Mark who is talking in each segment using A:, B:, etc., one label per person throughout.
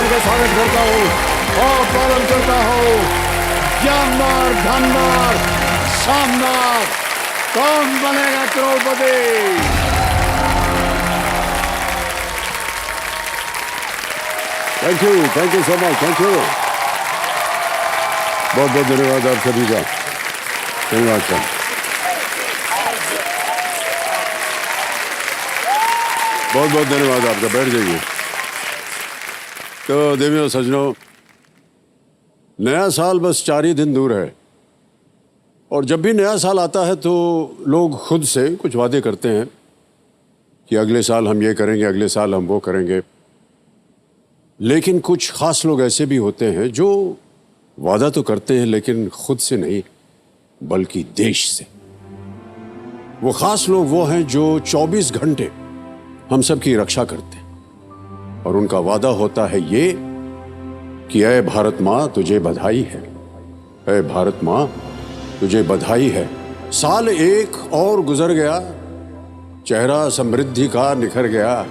A: का स्वागत करता हूँ और प्रारंभ करता हूँ। ज्ञानदार, धनदार, शानदार, Kaun Banega Crorepati? Thank you so much, thank you. बहुत बहुत धन्यवाद आप सभी का, धन्यवाद सर। बहुत बहुत धन्यवाद आपका, बैठ जाइए। तो देवियों सज्जनों, नया साल बस 4 ही दिन दूर है और जब भी नया साल आता है तो लोग खुद से कुछ वादे करते हैं कि अगले साल हम ये करेंगे, अगले साल हम वो करेंगे। लेकिन कुछ खास लोग ऐसे भी होते हैं जो वादा तो करते हैं लेकिन खुद से नहीं बल्कि देश से। वो खास लोग वो हैं जो 24 घंटे हम सब की रक्षा करते हैं और उनका वादा होता है ये कि ऐ भारत माँ तुझे बधाई है, ऐ भारत माँ तुझे बधाई है। साल एक और गुजर गया, चेहरा समृद्धि का निखर गया,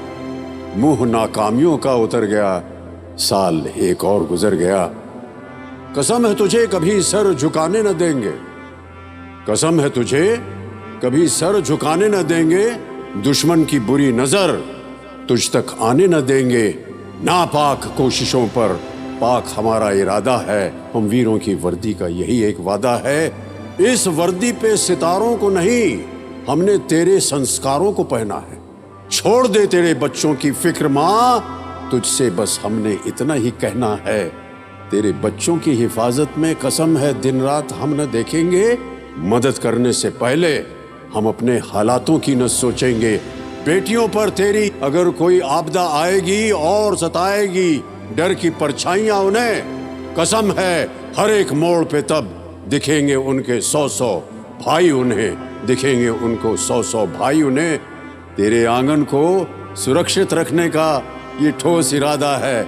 A: मुंह नाकामियों का उतर गया। साल एक और गुजर गया, कसम है तुझे कभी सर झुकाने न देंगे, कसम है तुझे कभी सर झुकाने न देंगे। दुश्मन की बुरी नजर तुझ तक आने न देंगे। नापाक कोशिशों पर पाक हमारा इरादा है। हम वीरों की वर्दी का यही एक वादा है। इस वर्दी पे सितारों को नहीं, हमने तेरे संस्कारों को पहना है। छोड़ दे तेरे बच्चों की फिक्र माँ, तुझसे बस हमने इतना ही कहना है। तेरे बच्चों की हिफाजत में कसम है दिन रात हम न देखेंगे। मदद करने से पहले हम अपने हालातों की न सोचेंगे। बेटियों पर तेरी अगर कोई आपदा आएगी और सताएगी, डर की परछाइयां उन्हें, कसम है हर एक मोड़ पे तब दिखेंगे उनके 100 भाई, उन्हें दिखेंगे उनको 100 भाई। उन्हें तेरे आंगन को सुरक्षित रखने का ये ठोस इरादा है।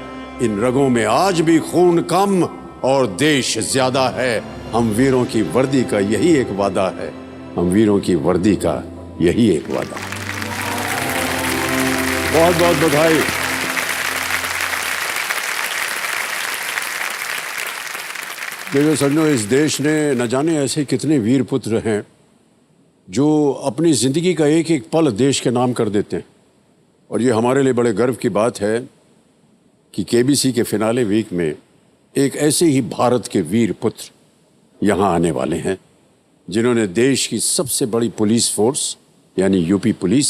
A: इन रगों में आज भी खून कम और देश ज्यादा है। हम वीरों की वर्दी का यही एक वादा है, हम वीरों की वर्दी का यही एक वादा। बहुत बहुत बधाई। देखो सज्जनों, इस देश ने न जाने ऐसे कितने वीर पुत्र हैं जो अपनी जिंदगी का एक एक पल देश के नाम कर देते हैं। और ये हमारे लिए बड़े गर्व की बात है कि केबीसी के फिनाले वीक में एक ऐसे ही भारत के वीर पुत्र यहाँ आने वाले हैं जिन्होंने देश की सबसे बड़ी पुलिस फोर्स यानी यूपी पुलिस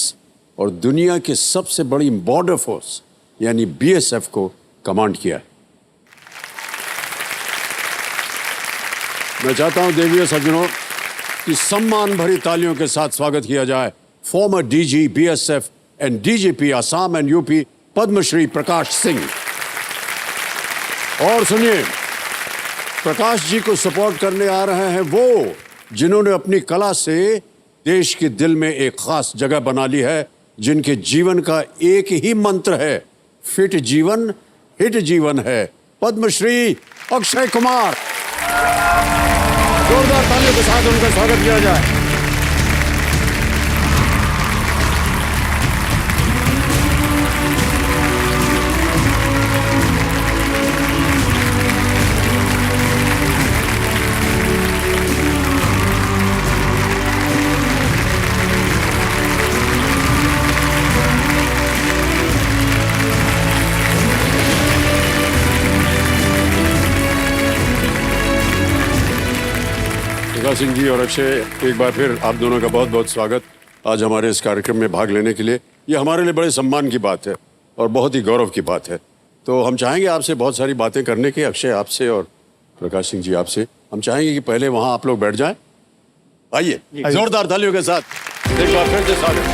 A: और दुनिया की सबसे बड़ी बॉर्डर फोर्स यानी बीएसएफ को कमांड किया है। मैं चाहता हूं देवियों सज्जनों कि सम्मान भरी तालियों के साथ स्वागत किया जाए former DG BSF and DGP Assam and UP Padmashri Prakash Singh. और सुनिए, प्रकाश जी को सपोर्ट करने आ रहे हैं वो जिन्होंने अपनी कला से देश के दिल में एक खास जगह बना ली है, जिनके जीवन का एक ही मंत्र है, फिट जीवन हिट जीवन है। पद्मश्री अक्षय कुमार। जोरदार तालियों के साथ उनका स्वागत किया जाए। प्रकाश सिंह जी और अक्षय, एक बार फिर आप दोनों का बहुत बहुत स्वागत आज हमारे इस कार्यक्रम में भाग लेने के लिए। ये हमारे लिए बड़े सम्मान की बात है और बहुत ही गौरव की बात है। तो हम चाहेंगे आपसे बहुत सारी बातें करने की, अक्षय आपसे और प्रकाश सिंह जी आपसे। हम चाहेंगे कि पहले वहाँ आप लोग बैठ जाएं। आइए जोरदार तालियों के साथ एक बार फिर से स्वागत।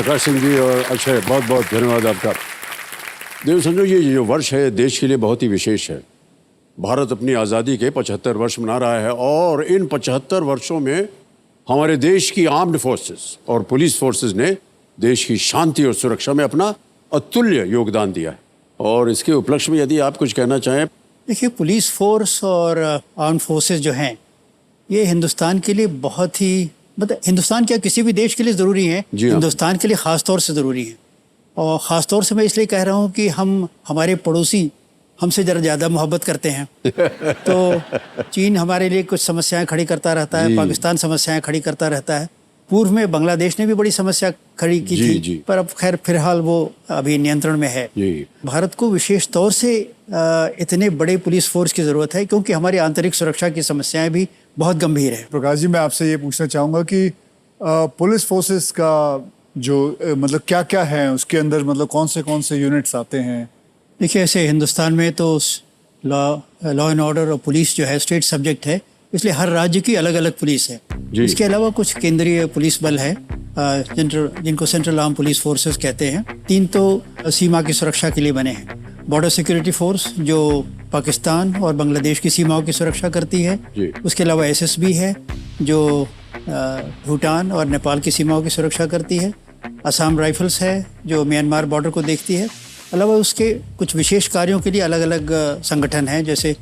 A: प्रकाश सिंह जी और अक्षय, बहुत बहुत धन्यवाद आपका। देव संजो, ये जो वर्ष है देश के लिए बहुत ही विशेष है। भारत अपनी आज़ादी के 75 वर्ष मना रहा है और इन 75 वर्षों में हमारे देश की आर्म्ड फोर्सेस और पुलिस फोर्सेस ने देश की शांति और सुरक्षा में अपना अतुल्य योगदान दिया है। और इसके उपलक्ष्य में यदि आप कुछ कहना चाहें।
B: देखिए, पुलिस फोर्स और आर्म फोर्सेस जो हैं ये हिंदुस्तान के लिए बहुत ही, मतलब हिंदुस्तान क्या किसी भी देश के लिए ज़रूरी है, हिंदुस्तान के लिए ख़ास तौर से ज़रूरी है। और ख़ास तौर से मैं इसलिए कह रहा हूँ कि हमारे पड़ोसी हमसे ज़रा ज़्यादा मोहब्बत करते हैं। तो चीन हमारे लिए कुछ समस्याएं खड़ी करता रहता है, पाकिस्तान समस्याएं खड़ी करता रहता है। पूर्व में बांग्लादेश ने भी बड़ी समस्या खड़ी की थी, पर अब खैर फिलहाल वो अभी नियंत्रण में है। भारत को विशेष तौर से इतने बड़े पुलिस फोर्स की ज़रूरत है क्योंकि हमारी आंतरिक सुरक्षा की समस्याएं भी बहुत गंभीर है।
C: प्रकाश जी, मैं आपसे ये पूछना चाहूँगा कि पुलिस फोर्सेस का जो मतलब क्या क्या है उसके अंदर, मतलब कौन से यूनिट्स आते हैं?
B: देखिए, ऐसे हिंदुस्तान में तो लॉ एंड ऑर्डर और पुलिस जो है स्टेट सब्जेक्ट है, इसलिए हर राज्य की अलग अलग पुलिस है। इसके अलावा कुछ केंद्रीय पुलिस बल है जिनको सेंट्रल आर्म पुलिस फोर्सेस कहते हैं। 3 तो सीमा की सुरक्षा के लिए बने हैं। बॉर्डर सिक्योरिटी फोर्स जो पाकिस्तान और बांग्लादेश की सीमाओं की सुरक्षा करती है। उसके अलावा एसएसबी है जो भूटान और नेपाल की सीमाओं की सुरक्षा करती है। असम राइफल्स है जो म्यांमार बॉर्डर को देखती है। अलावा उसके कुछ विशेष कार्यों के लिए अलग अलग संगठन हैं, जैसे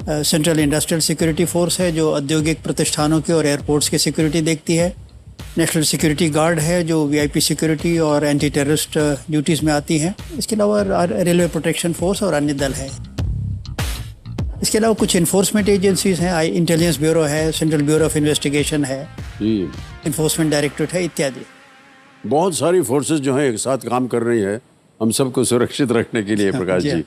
B: सेंट्रल इंडस्ट्रियल सिक्योरिटी फोर्स है जो औद्योगिक प्रतिष्ठानों के और एयरपोर्ट्स की सिक्योरिटी देखती है। नेशनल सिक्योरिटी गार्ड है जो वीआईपी सिक्योरिटी और एंटी टेररिस्ट ड्यूटीज़ में आती हैं। इसके अलावा रेलवे प्रोटेक्शन फोर्स और अन्य दल है। इसके अलावा कुछ इन्फोर्समेंट एजेंसीज हैं, इंटेलिजेंस ब्यूरो है, सेंट्रल ब्यूरो ऑफ इन्वेस्टिगेशन है, इन्फोर्समेंट डायरेक्टरेट है इत्यादि।
A: बहुत सारी फोर्सेस जो हैं एक साथ काम कर रही है हम सबको सुरक्षित रखने के लिए। प्रकाश जी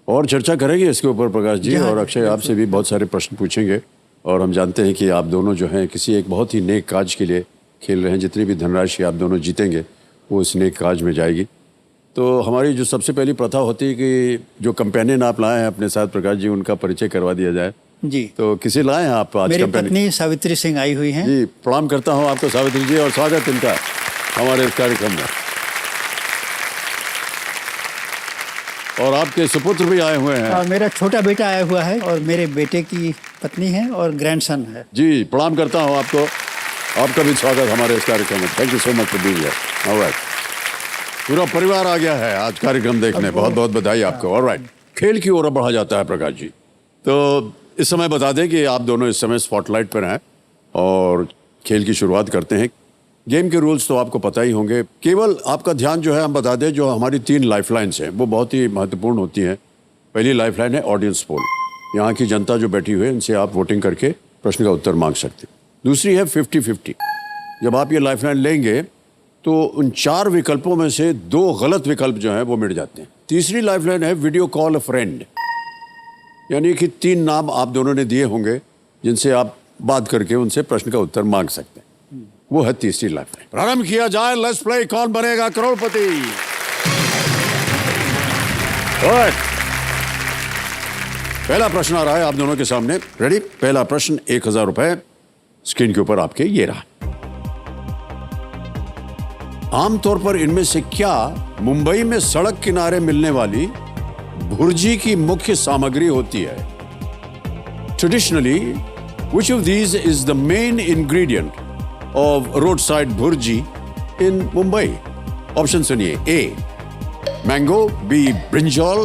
A: और चर्चा करेंगे इसके ऊपर प्रकाश जी, और अक्षय आपसे भी बहुत सारे प्रश्न पूछेंगे। और हम जानते हैं कि आप दोनों जो हैं किसी एक बहुत ही नेक काज के लिए खेल रहे हैं। जितनी भी धनराशि आप दोनों जीतेंगे वो इस नेक काज में जाएगी। तो हमारी जो सबसे पहली प्रथा होती है कि जो कंपेनियन आप लाए हैं अपने साथ प्रकाश जी, उनका परिचय करवा दिया जाए।
B: जी,
A: तो किसे लाए हैं आप आज?
B: मेरी पत्नी सावित्री सिंह आई हुई हैं।
A: जी, प्रणाम करता हूँ आपको सावित्री जी और स्वागत इनका हमारे इस कार्यक्रम में। और आपके सुपुत्र भी आए हुए हैं।
B: मेरा छोटा बेटा आया हुआ है और मेरे बेटे की पत्नी है और ग्रैंडसन है।
A: जी, प्रणाम करता हूँ आपको। आपका भी स्वागत हमारे इस कार्यक्रम में। Thank you so much for being here. Alright, पूरा परिवार आ गया है आज कार्यक्रम देखने। बहुत बहुत बधाई आपको। ऑलराइट, खेल की ओर बढ़ा जाता है प्रकाश जी। तो इस समय बता दें कि आप दोनों इस समय स्पॉटलाइट पर हैं और खेल की शुरुआत करते हैं। गेम के रूल्स तो आपको पता ही होंगे। केवल आपका ध्यान जो है हम बता दें, जो हमारी 3 लाइफलाइंस हैं वो बहुत ही महत्वपूर्ण होती हैं। पहली लाइफलाइन है ऑडियंस पोल। यहाँ की जनता जो बैठी हुई है इनसे आप वोटिंग करके प्रश्न का उत्तर मांग सकते हैं। दूसरी है 50-50। जब आप ये लाइफलाइन लेंगे तो उन 4 विकल्पों में से 2 गलत विकल्प जो हैं वो मिट जाते हैं। तीसरी लाइफलाइन है वीडियो कॉल अ फ्रेंड, यानी कि 3 नाम आप दोनों ने दिए होंगे जिनसे आप बात करके उनसे प्रश्न का उत्तर मांग सकते हैं। वो है तीसरी लाइफलाइन। प्रारंभ किया जाए। लेट्स प्ले कौन बनेगा करोड़पति। पहला प्रश्न आ रहा है आप दोनों के सामने। रेडी? पहला प्रश्न 1000 रुपए स्क्रीन के ऊपर आपके ये रहा। आमतौर पर इनमें से क्या मुंबई में सड़क किनारे मिलने वाली भुर्जी की मुख्य सामग्री होती है? Traditionally which of these is the main ingredient of roadside bhurji in Mumbai? Option सुनिए। A mango, B brinjal,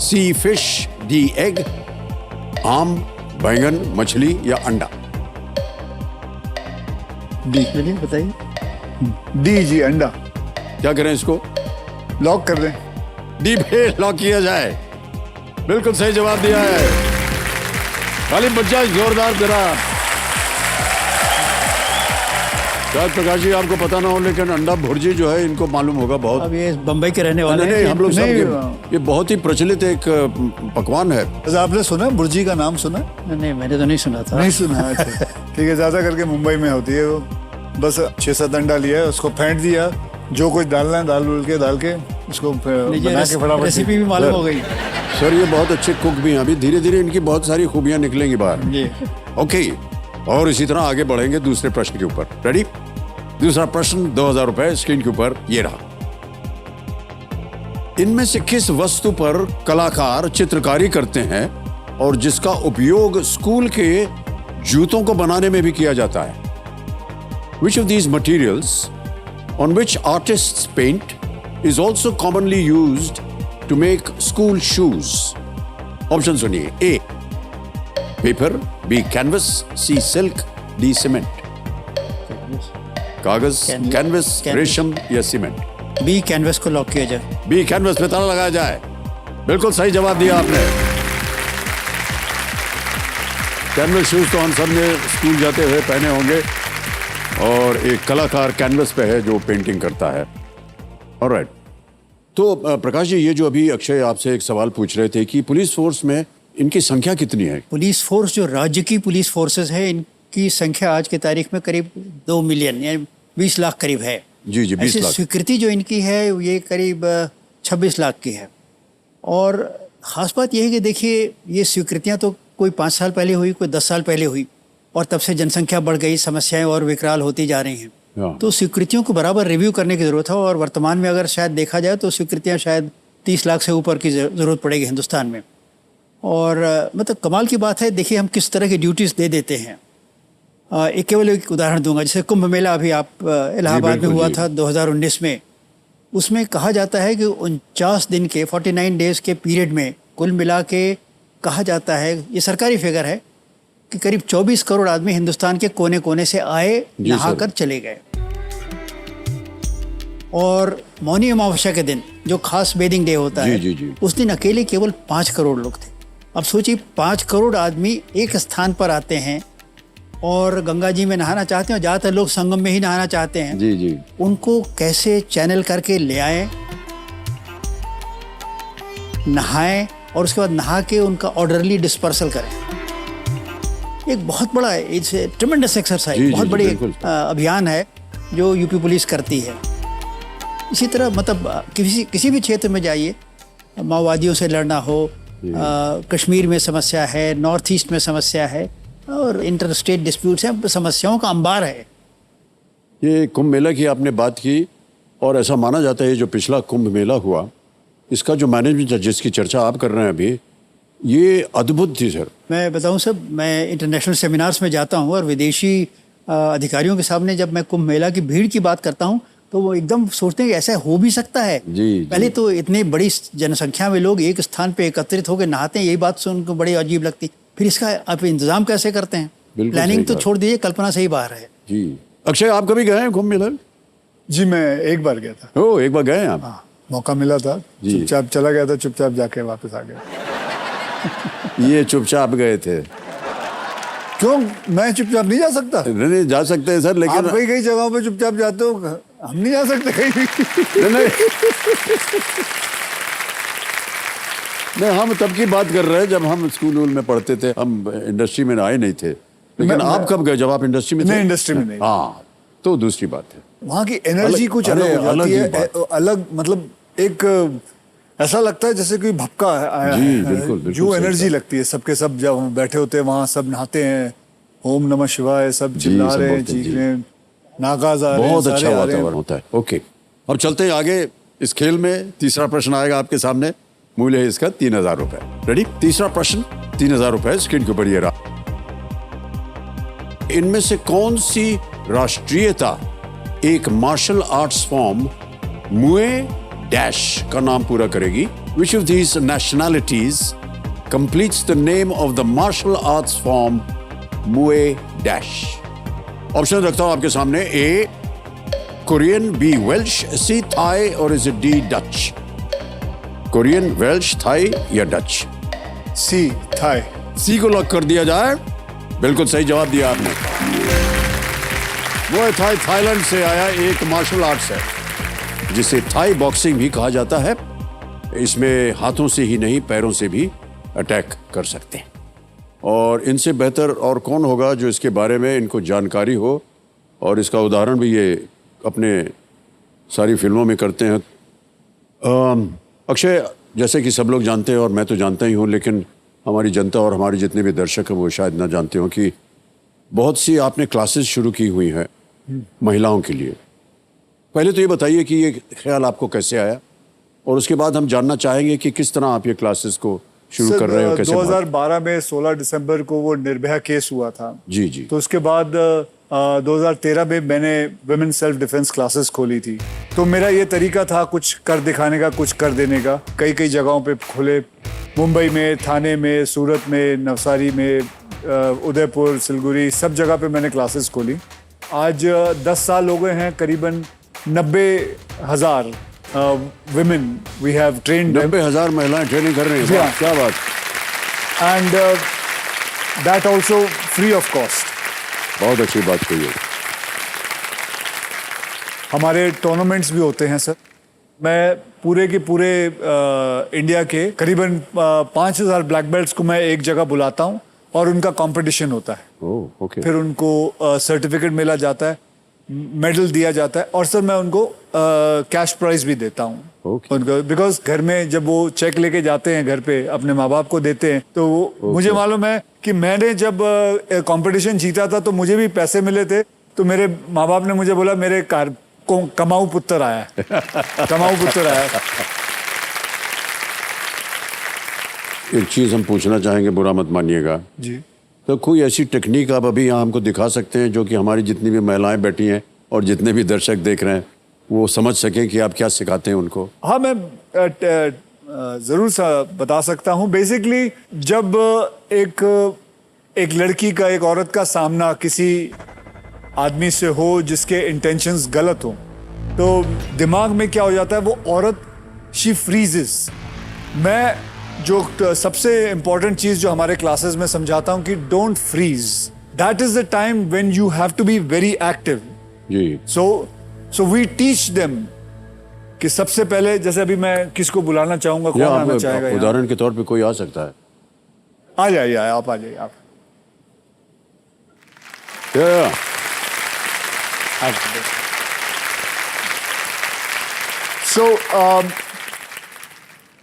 A: C fish, D egg. आम, बैंगन, मछली या अंडा?
B: डी बताइए।
C: डी जी, अंडा।
A: क्या करें इसको?
C: लॉक कर दें।
A: डी पे लॉक किया जाए। बिल्कुल सही जवाब दिया है। खाली बच्चा जोरदार तेरा। शायद प्रकाश जी आपको पता ना हो लेकिन अंडा भुर्जी जो है इनको मालूम होगा बहुत।
B: अब ये बम्बई के रहने वाले
A: नहीं, हम लोग सब ये बहुत ही प्रचलित एक पकवान है।
C: आपने सुना भुर्जी का नाम सुना?
B: नहीं, मैंने तो नहीं सुना था।
C: नहीं सुना? अच्छा, ठीक है। ज्यादा करके मुंबई में होती है वो। बस 6-7 अंडा लिया, उसको फेंट दिया, जो कुछ डालना है डाल के उसको बना के फटाफट।
B: रेसिपी भी मालूम हो गई।
A: सर ये बहुत अच्छे कुक भी हैं। अभी धीरे धीरे इनकी बहुत सारी खूबियां निकलेंगी बाहर। ओके, और इसी तरह आगे बढ़ेंगे दूसरे प्रश्न के ऊपर। रेडी? दूसरा प्रश्न 2000 रुपए स्क्रीन के ऊपर ये रहा। इनमें से किस वस्तु पर कलाकार चित्रकारी करते हैं और जिसका उपयोग स्कूल के जूतों को बनाने में भी किया जाता है? Which of these materials on which artists paint is also commonly used to make school shoes? Option सुनिए। A paper, B canvas, C silk, D cement. कागज, कैनवस, रेशम या सीमेंट?
B: बी कैनवस को लॉक किया जाए।
A: बी कैनवस पे ताला लगाया जाए। बिल्कुल सही जवाब दिया आपने। कैनवस शूज तो हम सब ने स्कूल जाते हुए पहने होंगे और एक कलाकार कैनवस पे है जो पेंटिंग करता है। ऑलराइट, तो प्रकाश जी, ये जो अभी अक्षय आपसे एक सवाल पूछ रहे थे कि पुलिस फोर्स में इनकी संख्या कितनी है?
B: पुलिस फोर्स जो राज्य की पुलिस फोर्सेस है, इनकी संख्या आज की तारीख में करीब 2 मिलियन यानी 20 लाख करीब है।
A: जी जी, 20 लाख।
B: स्वीकृति जो इनकी है ये करीब 26 लाख की है। और ख़ास बात यह है कि देखिए, ये स्वीकृतियाँ तो कोई 5 साल पहले हुई, कोई 10 साल पहले हुई, और तब से जनसंख्या बढ़ गई, समस्याएं और विकराल होती जा रही हैं। तो स्वीकृतियों को बराबर रिव्यू करने की ज़रूरत है। और वर्तमान में अगर शायद देखा जाए तो स्वीकृतियाँ शायद 30 लाख से ऊपर की ज़रूरत पड़ेगी हिंदुस्तान में। और मतलब कमाल की बात है, देखिए हम किस तरह की ड्यूटीज़ दे देते हैं। एक केवल एक उदाहरण दूंगा, जैसे कुंभ मेला अभी आप इलाहाबाद में हुआ था 2019 में। उसमें कहा जाता है कि 49 दिन के 49 डेज़ के पीरियड में कुल मिला के कहा जाता है, ये सरकारी फिगर है, कि करीब 24 करोड़ आदमी हिंदुस्तान के कोने कोने से आए, नहाकर चले गए। और मौनी अमावस्या के दिन जो खास बेदिंग डे होता है,
A: जी।
B: उस दिन अकेले केवल 5 करोड़ लोग थे। अब सोचिए, 5 करोड़ आदमी एक स्थान पर आते हैं और गंगा जी में नहाना चाहते हैं, और ज़्यादातर लोग संगम में ही नहाना चाहते हैं।
A: जी जी।
B: उनको कैसे चैनल करके ले आए, नहाएं, और उसके बाद नहा के उनका ऑर्डरली डिस्पर्सल करें। एक बहुत बड़ा, इट्स ट्रेमेंडस एक्सरसाइज, बहुत बड़ी अभियान है जो यूपी पुलिस करती है। इसी तरह मतलब किसी भी क्षेत्र में जाइए, माओवादियों से लड़ना हो, कश्मीर में समस्या है, नॉर्थ ईस्ट में समस्या है, और इंटर स्टेट डिस्प्यूट्स हैं, समस्याओं का अंबार है।
A: ये कुंभ मेला की आपने बात की, और ऐसा माना जाता है जो पिछला कुंभ मेला हुआ, इसका जो मैनेजमेंट है जिसकी चर्चा आप कर रहे हैं अभी, ये अद्भुत थी सर।
B: मैं बताऊं सर, मैं इंटरनेशनल सेमिनार्स में जाता हूं और विदेशी अधिकारियों के सामने जब मैं कुंभ मेला की भीड़ की बात करता हूं तो वो एकदम सोचते हैं कि ऐसा हो भी सकता है। पहले तो इतनी बड़ी जनसंख्या में लोग एक स्थान पे एकत्रित होकर नहाते हैं, यही बात सुन उनको बड़ी अजीब लगती। फिर इसका आप इंतजाम कैसे करते हैं? प्लानिंग तो छोड़ दीजिए, कल्पना से ही बाहर है।
A: जी। अक्षय, आप कभी गए हैं कुंभ मेला?
C: जी, मैं एक बार गया था।
A: ओ, एक बार गए हैं आप?
C: हाँ, मौका मिला था, चुपचाप चला गया था, चुपचाप जाके वापस आ गया।
A: ये चुपचाप गए थे?
C: क्यों, मैं चुपचाप नहीं जा सकता?
A: नहीं जा सकते हैं सर, लेकिन
C: आप कई जगहों पे चुपचाप जाते हो, हम नहीं जा सकते कहीं भी।
A: नहीं, हम तब की बात कर रहे हैं जब हम स्कूल में पढ़ते थे, हम इंडस्ट्री में आए नहीं थे। लेकिन आप कब गए? जब आप इंडस्ट्री में थे?
C: नहीं, इंडस्ट्री में नहीं।
A: हाँ, तो दूसरी बात है।
C: वहाँ की एनर्जी कुछ अलग हो जाती है, अलग, मतलब एक ऐसा लगता है जैसे कोई भपका आया है।
A: बिल्कुल,
C: जो एनर्जी लगती है सबके सब, जब बैठे होते हैं वहाँ, सब नहाते हैं, ओम नमः शिवाय, सब चिल्ला रहे हैं, चीख रहे हैं, नागाज आ रहे हैं,
A: बहुत अच्छा वातावरण होता है। ओके, अब चलते हैं आगे इस खेल में। तीसरा प्रश्न आएगा आपके सामने, मूल्य है इसका 3000 रुपए। रेडी? तीसरा प्रश्न 3000 रुपए स्क्रीन के ऊपर ये रहा। इनमें से कौन सी राष्ट्रीयता एक मार्शल आर्ट्स फॉर्म मुए डैश का नाम पूरा करेगी? Which of these nationalities completes the name of the martial arts form Muay Dash? Option रखता हूं आपके सामने। A Korean, B Welsh, C Thai, और is it D Dutch? Korean, Welsh, Thai या डच?
C: C Thai.
A: C को lock कर दिया जाए। बिल्कुल सही जवाब दिया आपने। मुए थाई थाईलैंड से आया एक मार्शल आर्ट्स है जिसे थाई बॉक्सिंग भी कहा जाता है। इसमें हाथों से ही नहीं, पैरों से भी अटैक कर सकते हैं। और इनसे बेहतर और कौन होगा जो इसके बारे में इनको जानकारी हो, और इसका उदाहरण भी ये अपने सारी फिल्मों में करते हैं। अक्षय, जैसे कि सब लोग जानते हैं और मैं तो जानता ही हूँ, लेकिन हमारी जनता और हमारे जितने भी दर्शक हैं वो शायद ना जानते हो कि बहुत सी आपने क्लासेस शुरू की हुई हैं महिलाओं के लिए। पहले तो ये बताइए कि ये ख्याल आपको कैसे आया, और उसके बाद हम जानना चाहेंगे कि किस तरह आप ये क्लासेस को शुरू कर रहे हो, कैसे
C: 2012 में 16 दिसंबर को वो निर्भया केस हुआ था।
A: जी जी।
C: तो उसके बाद 2013 में मैंने वुमेन सेल्फ डिफेंस क्लासेस खोली थी। तो मेरा ये तरीका था कुछ कर दिखाने का, कुछ कर देने का। कई कई जगहों पे खोले, मुंबई में, थाने में, सूरत में, नवसारी में, उदयपुर, सिलगुड़ी, सब जगह पे मैंने क्लासेस खोली। आज 10 साल हो गए हैं, करीबन 90,000 women we have trained them.
A: 90,000 महिलाएं ट्रेनिंग कर रही हैं।
C: Yeah.
A: क्या बात।
C: And that also free of cost.
A: बहुत अच्छी बात कही है।
C: हमारे टूर्नामेंट्स भी होते हैं सर। मैं पूरे के पूरे इंडिया के करीबन 5,000 ब्लैक बेल्ट्स को मैं एक जगह बुलाता हूँ और उनका कंपटीशन होता है।
A: ओह, ओके।
C: फिर उनको सर्टिफिकेट मिला जाता है, मेडल दिया जाता है, और सर मैं उनको कैश प्राइज भी देता हूँ उनको। बिकॉज घर में जब वो चेक लेके जाते हैं घर पे अपने माँ बाप को देते हैं, तो मुझे मालूम है कि मैंने जब कंपटीशन जीता था तो मुझे भी पैसे मिले थे। तो मेरे माँ बाप ने मुझे बोला मेरे घर को कमाऊ पुत्र आया है। कमाऊ पुत्र आया है।
A: एक चीज हम पूछना चाहेंगे, बुरा मत मानिएगा
C: जी।
A: तो कोई ऐसी टेक्निक आप अभी यहाँ हमको दिखा सकते हैं जो कि हमारी जितनी भी महिलाएं बैठी हैं और जितने भी दर्शक देख रहे हैं वो समझ सकें कि आप क्या सिखाते हैं उनको?
C: हाँ, मैं जरूर बता सकता हूँ। बेसिकली जब एक लड़की का, एक औरत का सामना किसी आदमी से हो जिसके इंटेंशंस गलत हो, तो दिमाग में क्या हो जाता है, वो औरत शी फ्रीजेस। मैं जो सबसे इंपॉर्टेंट चीज जो हमारे क्लासेस में समझाता हूं कि don't freeze, that is the time when you have to be very active.
A: जी।
C: सो वी टीच देम कि सबसे पहले, जैसे अभी मैं किसको बुलाना चाहूंगा, कौन आना चाहेगा?
A: उदाहरण के तौर पे कोई आ सकता है।
C: आ जाइए, आप आ जाइए। आप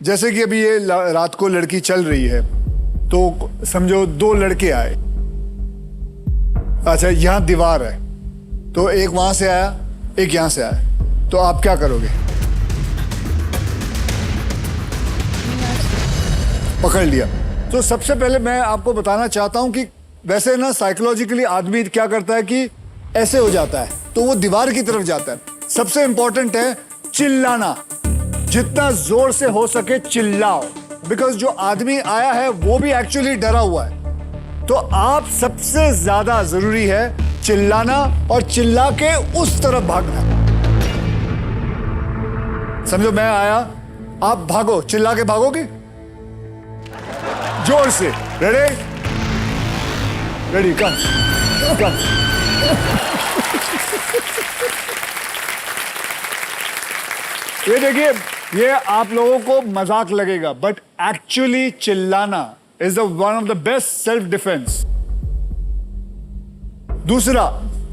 C: जैसे कि अभी ये रात को लड़की चल रही है, तो समझो 2 लड़के आए। अच्छा, यहां दीवार है, तो एक वहां से आया, एक यहां से आया, तो आप क्या करोगे? पकड़ लिया। तो सबसे पहले मैं आपको बताना चाहता हूं कि वैसे ना साइकोलॉजिकली आदमी क्या करता है कि ऐसे हो जाता है, तो वो दीवार की तरफ जाता है। सबसे इंपॉर्टेंट है चिल्लाना, जितना जोर से हो सके चिल्लाओ, बिकॉज जो आदमी आया है वो भी एक्चुअली डरा हुआ है। तो आप सबसे ज्यादा जरूरी है चिल्लाना, और चिल्ला के उस तरफ भागना। समझो मैं आया, आप भागो, चिल्ला के भागोगे जोर से। रेडी? रेडी, कम कम। ये देखिए, ये आप लोगों को मजाक लगेगा, बट एक्चुअली चिल्लाना is one of the best self defence. दूसरा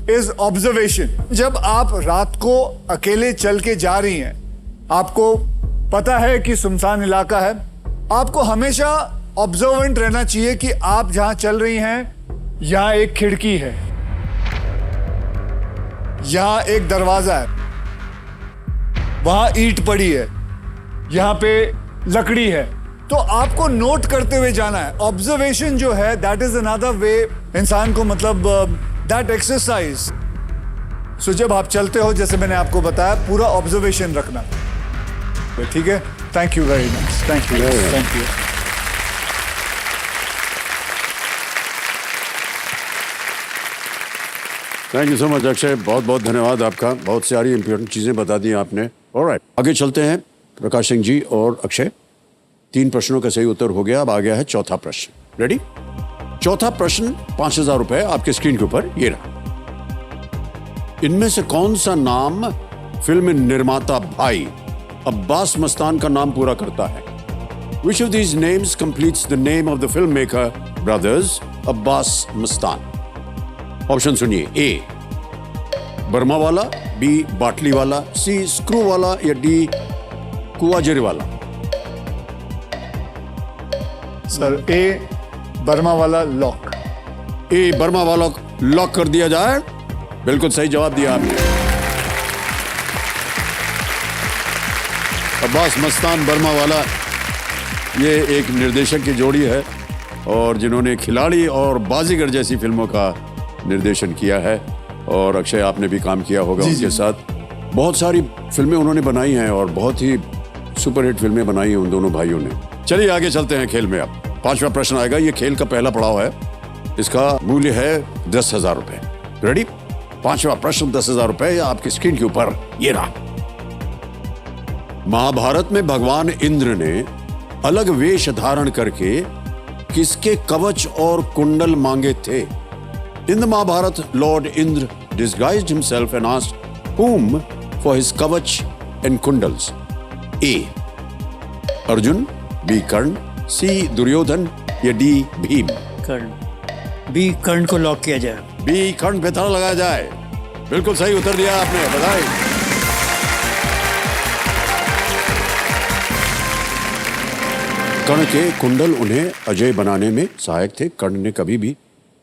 C: इज ऑब्जर्वेशन। जब आप रात को अकेले चल के जा रही हैं, आपको पता है कि सुनसान इलाका है, आपको हमेशा ऑब्जर्वेंट रहना चाहिए कि आप जहां चल रही हैं, यहां एक खिड़की है, यहां एक दरवाजा है, वहां ईंट पड़ी है, यहां पे लकड़ी है। तो आपको नोट करते हुए जाना है। ऑब्जर्वेशन जो है, दैट इज अनदर वे इंसान को, मतलब दैट एक्सरसाइज। सो जब आप चलते हो, जैसे मैंने आपको बताया, पूरा ऑब्जर्वेशन रखना। ठीक है? Thank you very much. Thank you, thank you.
A: Thank you so much Akshay, बहुत बहुत धन्यवाद आपका। बहुत सारी इंपॉर्टेंट चीज़ें बता दी आपने। ऑलराइट, आगे चलते हैं। प्रकाश सिंह जी और अक्षय, 3 प्रश्नों का सही उत्तर हो गया। अब आ गया है चौथा प्रश्न। रेडी? चौथा प्रश्न 5,000 रुपए आपके स्क्रीन के ऊपर ये रहा। इनमें से कौन सा नाम फिल्म निर्माता भाई अब्बास मस्तान का नाम पूरा करता है? Which of these names completes the name of the filmmaker brothers Abbas Mastan? Option सुनिए। ए बर्मा वाला, बी बाटली वाला, सी स्क्रू वाला, या डी कुआजरी वाला?
C: सर ए बर्मा वाला लॉक।
A: ए बर्मा वाला लॉक कर दिया जाए। बिल्कुल सही जवाब दिया आपने। अब्बास मस्तान बर्मावाला ये एक निर्देशक की जोड़ी है और जिन्होंने खिलाड़ी और बाजीगर जैसी फिल्मों का निर्देशन किया है। और अक्षय आपने भी काम किया होगा उनके साथ। बहुत सारी फिल्में उन्होंने बनाई हैं और बहुत ही सुपरहिट फिल्में बनाई हैं उन दोनों भाइयों ने। चलिए आगे चलते हैं खेल में। अब 5वां प्रश्न आएगा। ये खेल का पहला पड़ाव है। इसका मूल्य है 10,000 रुपए। रेडी? 5वां प्रश्न 10,000 रुपए आपकी स्क्रीन के ऊपर ये रहा। महाभारत में भगवान इंद्र ने अलग वेश धारण करके किसके कवच और कुंडल मांगे थे? In the Mahabharata lord Indra disguised himself and asked whom for his kavach and kundals. A. Arjun, B. Karna, C. Duryodhana या D. भीम?
B: कर्ण। बी कर्ण को लॉक किया जाए।
A: B. कर्ण पे ताला लगाया जाए। बिल्कुल सही उत्तर दिया आपने, बधाई। कर्ण के कुंडल उन्हें अजय बनाने में सहायक थे। कर्ण ने कभी भी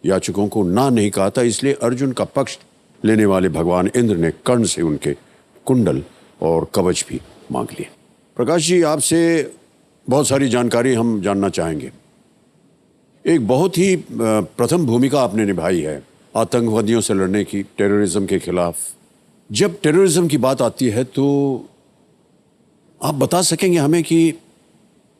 A: याचकों को ना नहीं कहा था, इसलिए अर्जुन का पक्ष लेने वाले भगवान इंद्र ने कर्ण से उनके कुंडल और कवच भी मांग लिए। प्रकाश जी, आपसे बहुत सारी जानकारी हम जानना चाहेंगे। एक बहुत ही प्रथम भूमिका आपने निभाई है आतंकवादियों से लड़ने की, टेररिज्म के खिलाफ। जब टेररिज्म की बात आती है तो आप बता सकेंगे हमें कि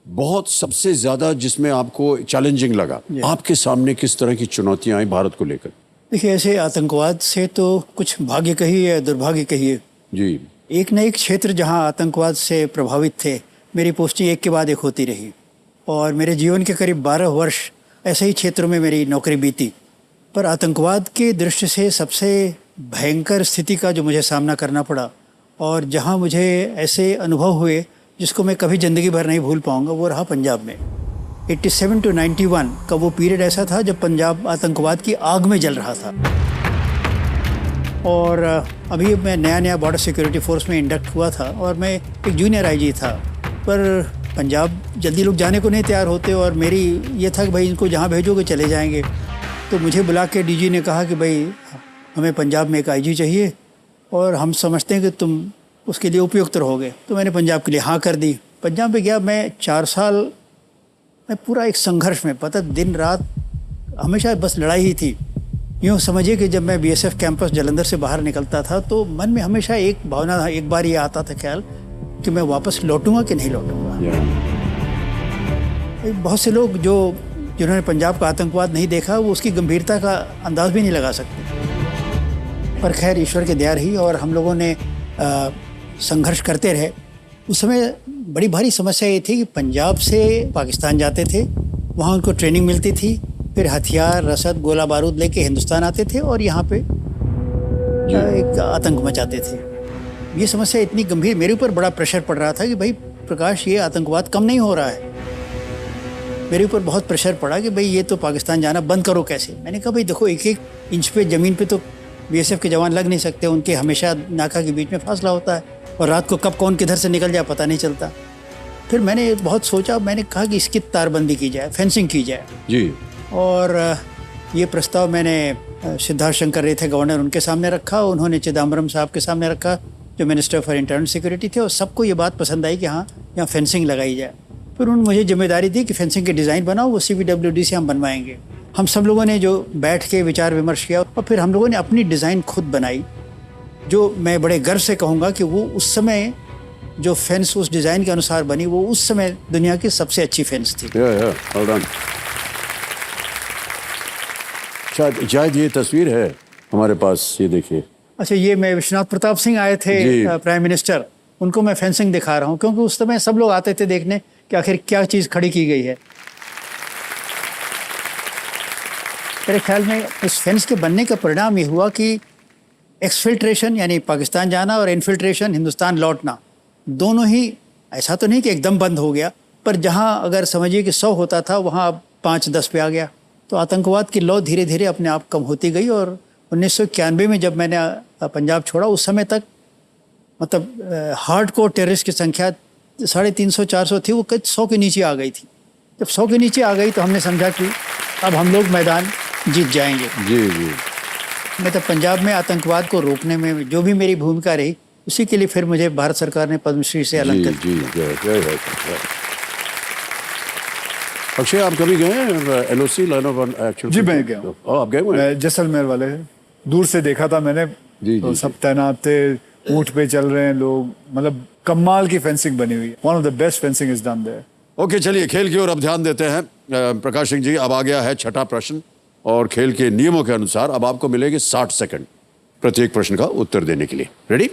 A: बहुत सबसे ज्यादा जिसमें आपको चैलेंजिंग लगा, आपके सामने किस तरह की चुनौतियां आई भारत को लेकर?
B: देखिए, ऐसे आतंकवाद से तो कुछ भाग्य कहिए या दुर्भाग्य कहिए
A: जी,
B: एक न एक क्षेत्र जहां आतंकवाद से प्रभावित थे, मेरी पोस्टिंग एक के बाद एक होती रही और मेरे जीवन के करीब 12 वर्ष ऐसे ही क्षेत्रों में मेरी नौकरी बीती। पर आतंकवाद के दृष्टि से सबसे भयंकर स्थिति का जो मुझे सामना करना पड़ा और जहां मुझे ऐसे अनुभव हुए जिसको मैं कभी ज़िंदगी भर नहीं भूल पाऊंगा, वो रहा पंजाब में। 87 to 91 का वो पीरियड ऐसा था जब पंजाब आतंकवाद की आग में जल रहा था। और अभी मैं नया बॉर्डर सिक्योरिटी फोर्स में इंडक्ट हुआ था और मैं एक जूनियर आईजी था। पर पंजाब जल्दी लोग जाने को नहीं तैयार होते और मेरी ये था कि भाई इनको जहाँ भेजोगे चले जाएंगे। तो मुझे बुला के डीजी ने कहा कि भाई हमें पंजाब में एक आईजी चाहिए और हम समझते हैं कि तुम उसके लिए उपयुक्त रहोगे। तो मैंने पंजाब के लिए हाँ कर दी। पंजाब में गया मैं 4 साल में पूरा एक संघर्ष में, पता दिन रात हमेशा बस लड़ाई ही थी। यूँ समझिए कि जब मैं बीएसएफ कैंपस जालंधर से बाहर निकलता था तो मन में हमेशा एक भावना था, एक बार ये आता था ख्याल कि मैं वापस लौटूंगा कि नहीं लौटूंगा। बहुत से लोग जिन्होंने पंजाब का आतंकवाद नहीं देखा वो उसकी गंभीरता का अंदाज भी नहीं लगा सकते। पर खैर ईश्वर की दया रही और हम लोगों ने संघर्ष करते रहे। उस समय बड़ी भारी समस्या ये थी कि पंजाब से पाकिस्तान जाते थे, वहाँ उनको ट्रेनिंग मिलती थी, फिर हथियार, रसद, गोला बारूद लेके हिंदुस्तान आते थे और यहाँ पे एक आतंक मचाते थे। ये समस्या इतनी गंभीर, मेरे ऊपर बड़ा प्रेशर पड़ रहा था कि भाई प्रकाश ये आतंकवाद कम नहीं हो रहा है। मेरे ऊपर बहुत प्रेशर पड़ा कि भाई ये तो पाकिस्तान जाना बंद करो कैसे। मैंने कहा भाई देखो, एक एक इंच पे ज़मीन पे तो बीएसएफ के जवान लग नहीं सकते, उनके हमेशा नाका के बीच में फासला होता है और रात को कब कौन किधर से निकल जाए पता नहीं चलता। फिर मैंने बहुत सोचा, मैंने कहा कि इसकी तारबंदी की जाए, फेंसिंग की जाए
A: जी।
B: और ये प्रस्ताव मैंने सिद्धार्थ शंकर रे थे गवर्नर, उनके सामने रखा। उन्होंने चिदम्बरम साहब के सामने रखा जो मिनिस्टर फॉर इंटरनल सिक्योरिटी थे और सबको ये बात पसंद आई कि हाँ यहाँ फेंसिंग लगाई जाए। फिर उन्होंने मुझे जिम्मेदारी दी कि फेंसिंग के डिज़ाइन बनाओ, वो CBWD से हम बनवाएंगे। हम सब लोगों ने जो बैठ के विचार विमर्श किया और फिर हम लोगों ने अपनी डिज़ाइन खुद बनाई, जो मैं बड़े गर्व से कहूँगा कि वो उस समय जो फेंस उस डिज़ाइन के अनुसार बनी वो उस समय दुनिया की सबसे अच्छी फेंस थी।
A: शायद ये तस्वीर है हमारे पास, ये देखिए।
B: अच्छा, ये मैं विश्वनाथ प्रताप सिंह आए थे प्राइम मिनिस्टर, उनको मैं फेंसिंग दिखा रहा हूँ क्योंकि उस समय सब लोग आते थे देखने कि आखिर क्या चीज़ खड़ी की गई है। मेरे ख्याल में उस फेंस के बनने का परिणाम ये हुआ कि एक्सफिल्ट्रेशन यानी पाकिस्तान जाना और इन्फिल्ट्रेशन हिंदुस्तान लौटना, दोनों ही ऐसा तो नहीं कि एकदम बंद हो गया, पर जहाँ अगर समझिए कि 100 होता था वहाँ 5-10 पे आ गया। तो आतंकवाद की लौ धीरे धीरे अपने आप कम होती गई और 1991 में जब मैंने पंजाब छोड़ा उस समय तक मतलब हार्डकोर टेररिस्ट की संख्या 350-400 थी, वो 100 के नीचे आ गई थी। जब 100 के नीचे आ गई तो हमने समझा कि अब हम लोग मैदान जीत जाएंगे।
A: जी जी।
B: मैं तो पंजाब में आतंकवाद को रोकने में जो भी मेरी भूमिका रही, उसी के लिए फिर मुझे भारत सरकार ने पद्मश्री से अलंकृत किया।
A: अक्षय, आप कभी गए हैं LOC, लाइन ऑफ एक्शन?
C: जी मैं गया हूँ।
A: आप गए हुए हैं?
C: जैसलमेर वाले हैं, दूर से देखा था मैंने।
A: जी,
C: तो
A: जी,
C: सब तैनात थे, ऊँट पे चल रहे हैं लोग, मतलब कमाल की फेंसिंग बनी हुई है। One of the best fencing is done there.
A: Okay, चलिए खेल की ओर अब ध्यान देते हैं। प्रकाश सिंह जी, अब आ गया है छठा प्रश्न और खेल के नियमों के अनुसार अब आपको मिलेंगे 60 सेकंड प्रत्येक प्रश्न का उत्तर देने के लिए। रेडी?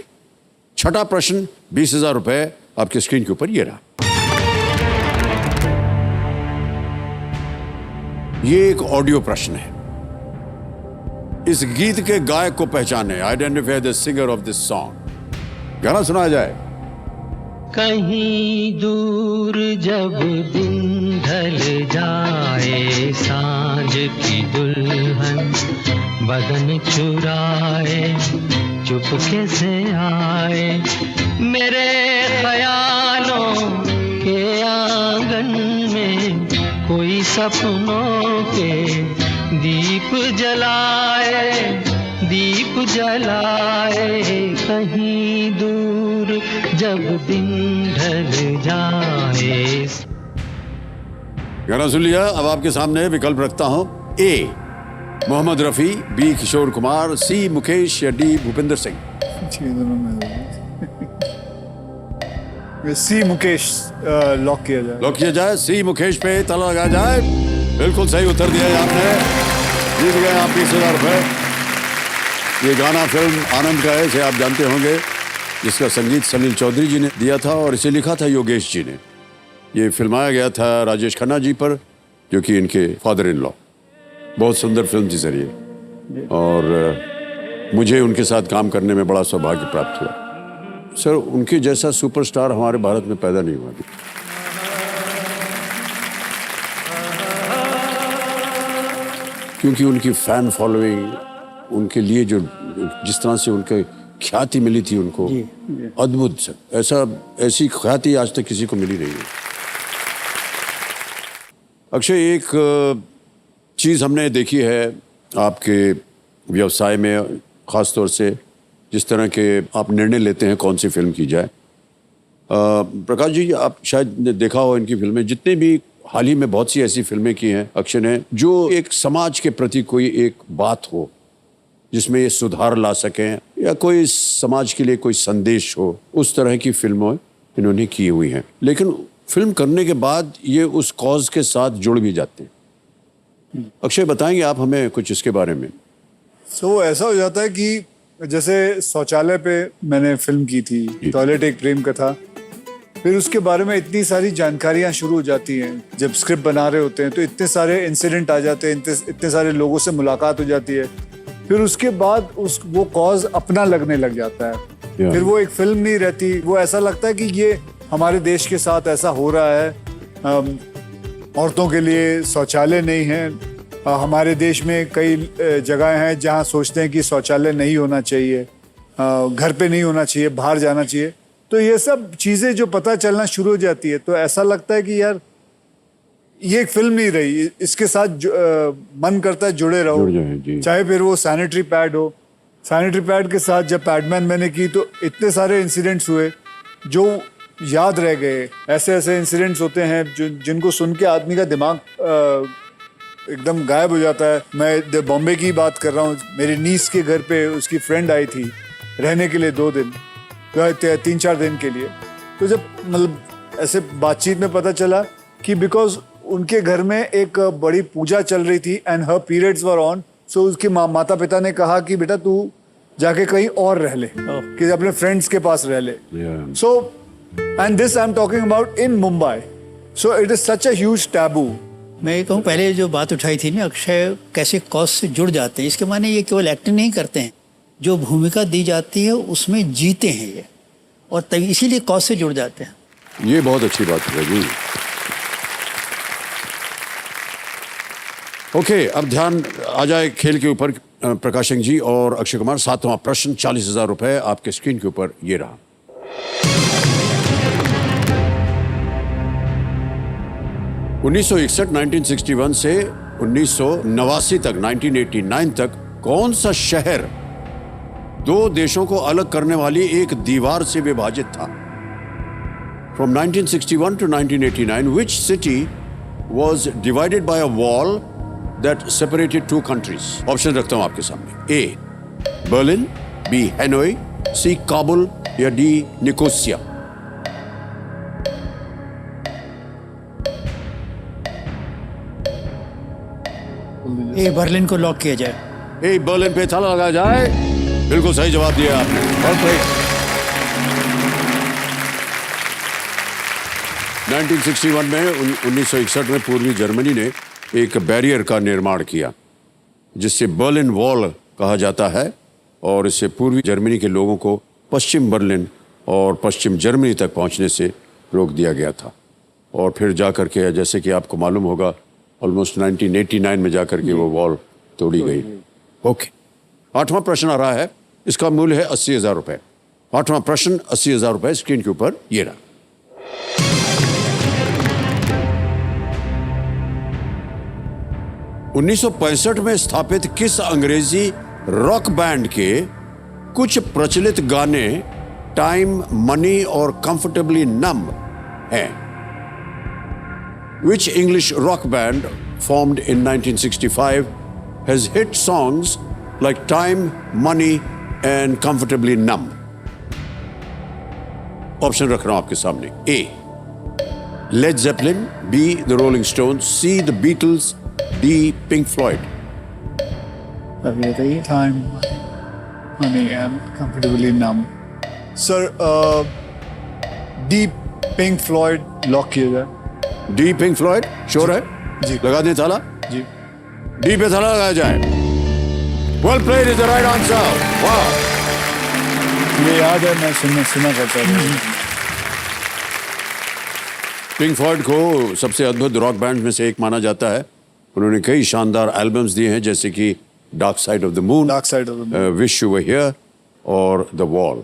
A: छठा प्रश्न, 20,000 रुपए आपके स्क्रीन के ऊपर ये रहा। ये एक ऑडियो प्रश्न है। इस गीत के गायक को पहचाने, identify the singer of this song. गाना सुनाया जाए।
D: कहीं दूर जब दिन ढल जाए, सांझ की दुल्हन बदन चुराए, चुपके से आए मेरे ख्यालों के आंगन में, कोई सपनों के दीप जलाए, दीप जलाए, कहीं दूर जब दिन ढल जाए।
A: गाना सुन लिया। अब आपके सामने विकल्प रखता हूं। A Mohammad Rafi, B Kishore Kumar, C Mukesh या D भूपिंदर सिंह।
C: सी मुकेश लॉक किया जाए।
A: लॉक किया जाए। C मुकेश पे ताला लगाया जाए। बिल्कुल सही उत्तर दिया है आपने। जीत गए आप 20,000 रुपए। ये गाना फिल्म आनंद का है, इसे आप जानते होंगे, जिसका संगीत सलील चौधरी जी ने दिया था और इसे लिखा था योगेश जी ने। ये फिल्माया गया था राजेश खन्ना जी पर, जो कि इनके फादर इन लॉ। बहुत सुंदर फिल्म थी सर ये, और मुझे उनके साथ काम करने में बड़ा सौभाग्य प्राप्त हुआ। सर, उनके जैसा सुपरस्टार हमारे भारत में पैदा नहीं हुआ। क्योंकि उनकी फैन फॉलोइंग, उनके लिए जो जिस तरह से उनके ख्याति मिली थी उनको, अद्भुत सर। ऐसी ख्याति आज तक किसी को मिली नहीं है। अक्षय, एक चीज़ हमने देखी है आपके व्यवसाय में, ख़ास तौर से जिस तरह के आप निर्णय लेते हैं कौन सी फिल्म की जाए। प्रकाश जी, आप शायद ने देखा हो इनकी फिल्में, जितने भी हाल ही में बहुत सी ऐसी फिल्में की हैं अक्षय ने, जो एक समाज के प्रति कोई एक बात हो जिसमें ये सुधार ला सकें, या कोई समाज के लिए कोई संदेश हो, उस तरह की फिल्में इन्होंने की हुई हैं। लेकिन फिल्म करने के बाद ये उस कॉज के साथ जुड़ भी जाते हैं। अक्षय, बताएंगे आप हमें कुछ इसके बारे में?
C: ऐसा हो जाता है कि जैसे शौचालय पे मैंने फिल्म की थी, टॉयलेट एक प्रेम कथा। फिर उसके बारे में इतनी सारी जानकारियां शुरू हो जाती हैं। जब स्क्रिप्ट बना रहे होते हैं तो इतने सारे इंसिडेंट आ जाते हैं, इतने सारे लोगों से मुलाकात हो जाती है। फिर उसके बाद वो कॉज अपना लगने लग जाता है। फिर वो एक फिल्म नहीं रहती, वो ऐसा लगता है कि ये हमारे देश के साथ ऐसा हो रहा है। औरतों के लिए शौचालय नहीं है। हमारे देश में कई जगह हैं जहाँ सोचते हैं कि शौचालय नहीं होना चाहिए, घर पे नहीं होना चाहिए, बाहर जाना चाहिए। तो ये सब चीज़ें जो पता चलना शुरू हो जाती है, तो ऐसा लगता है कि यार ये एक फिल्म नहीं रही, इसके साथ मन करता है जुड़े रहो। चाहे फिर वो सैनिटरी पैड हो। सैनिटरी पैड के साथ जब पैडमैन मैंने की तो इतने सारे इंसिडेंट्स हुए जो याद रह गए। ऐसे ऐसे इंसिडेंट्स होते हैं जिनको सुन के आदमी का दिमाग एकदम गायब हो जाता है। मैं बॉम्बे की बात कर रहा हूँ। मेरी नीस के घर पे उसकी फ्रेंड आई थी रहने के लिए 2 दिन, 3-4 दिन के लिए। तो जब मतलब ऐसे बातचीत में पता चला कि बिकॉज उनके घर में एक बड़ी पूजा चल रही थी and her periods were on, so उसके माता पिता ने कहा कि बेटा तू जाके कहीं और रह ले, कि अपने फ्रेंड्स के पास रह ले। So and this I am talking about in Mumbai. So it is such a huge taboo.
B: मैं ये कहूँ, पहले जो बात उठाई थी ना, अक्षय कैसे कॉज से जुड़ जाते हैं, इसके माने ये केवल एक्टिंग नहीं करते हैं, जो भूमिका दी जाती है उसमें जीते हैं ये, और तभी इसीलिए कॉज से जुड़ जाते हैं।
A: ये बहुत अच्छी बात है जी। ओके, अब ध्यान आ जाए खेल के ऊपर प्रकाश सिंह जी और अक्षय कुमार। 7वां प्रश्न, 40,000 रुपए आपके स्क्रीन के ऊपर ये रहा। 1961 1961 से 1989 तक 1989 तक कौन सा शहर दो देशों को अलग करने वाली एक दीवार से विभाजित था? From 1961 to 1989, which city was divided by a wall that separated two countries? Option रखता हूं आपके सामने। A. Berlin, B. हैनोई, C. Kabul या D. निकोसिया।
B: ये बर्लिन को लॉक किया जाए।
A: ए बर्लिन पे ताला लगाया जाए। बिल्कुल सही जवाब दिया आपने। Well played. 1961 में 1961 में पूर्वी जर्मनी ने एक बैरियर का निर्माण किया जिससे बर्लिन वॉल कहा जाता है, और इससे पूर्वी जर्मनी के लोगों को पश्चिम बर्लिन और पश्चिम जर्मनी तक पहुंचने से रोक दिया गया था। और फिर जाकर के, जैसे कि आपको मालूम होगा, ऑलमोस्ट 1989 में जाकर के वो वॉल तोड़ी गई। ओके, 8वां प्रश्न आ रहा है। इसका मूल्य है 80,000 रुपए। 8वां प्रश्न 80,000 रुपए स्क्रीन के ऊपर ये रहा। 1965 में स्थापित किस अंग्रेजी रॉक बैंड के कुछ प्रचलित गाने टाइम, मनी और कंफर्टेबली नम हैं? Which English rock band formed in 1965 has hit songs like Time, Money and Comfortably Numb? Option रख रहा हूं आपके सामने। A. Led Zeppelin, B. The Rolling Stones, C. The Beatles, D. Pink Floyd।
B: अभी बताइए।
C: Time, money and comfortably numb। Sir, deep pink Floyd lock किया जाए।
A: D pink Floyd sure है?
C: जी।
A: लगा दें ताला?
C: जी।
A: डी पे ताला लगाया जाए। Well played is the right answer. वाह,
C: ये याद है, मैं सुना करता था।
A: पिंक फ्लॉयड को सबसे अद्भुत रॉक बैंड में से एक माना जाता है। उन्होंने कई शानदार एल्बम्स दिए हैं, जैसे कि dark side of the moon,
C: dark side of the moon,
A: wish you were here और द वॉल।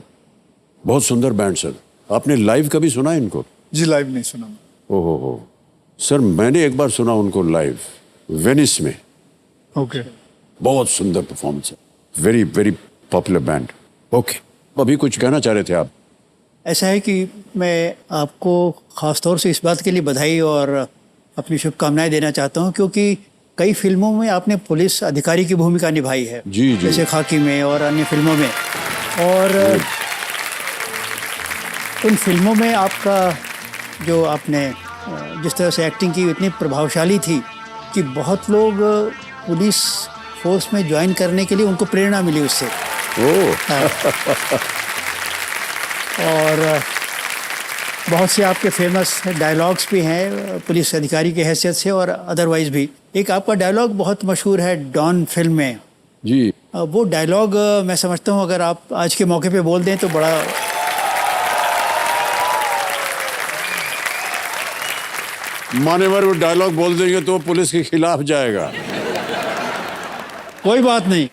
A: बहुत सुंदर बैंड सर। आपने लाइव कभी सुना है इनको?
C: जी, लाइव नहीं सुना।
A: ओहो हो सर, मैंने एक बार सुना उनको लाइव वेनिस में।
C: ओके।
A: बहुत सुंदर परफॉर्मेंस है। Very very popular band. Okay, अभी कुछ कहना चाह रहे थे आप?
B: ऐसा है कि मैं आपको ख़ास तौर से इस बात के लिए बधाई और अपनी शुभकामनाएं देना चाहता हूं, क्योंकि कई फिल्मों में आपने पुलिस अधिकारी की भूमिका निभाई है।
A: जी जी।
B: जैसे खाकी में और अन्य फिल्मों में। और उन फिल्मों में आपका जो आपने जिस तरह से एक्टिंग की इतनी प्रभावशाली थी कि बहुत लोग पुलिस फोर्स में ज्वाइन करने के लिए उनको प्रेरणा मिली उससे। और बहुत से आपके फेमस डायलॉग्स भी हैं पुलिस अधिकारी की हैसियत से और अदरवाइज भी। एक आपका डायलॉग बहुत मशहूर है डॉन फिल्म में
A: जी।
B: वो डायलॉग मैं समझता हूँ अगर आप आज के मौके पे बोल दें तो बड़ा
A: मान्यवर वो डायलॉग बोल देंगे तो पुलिस के खिलाफ जाएगा।
B: कोई बात नहीं।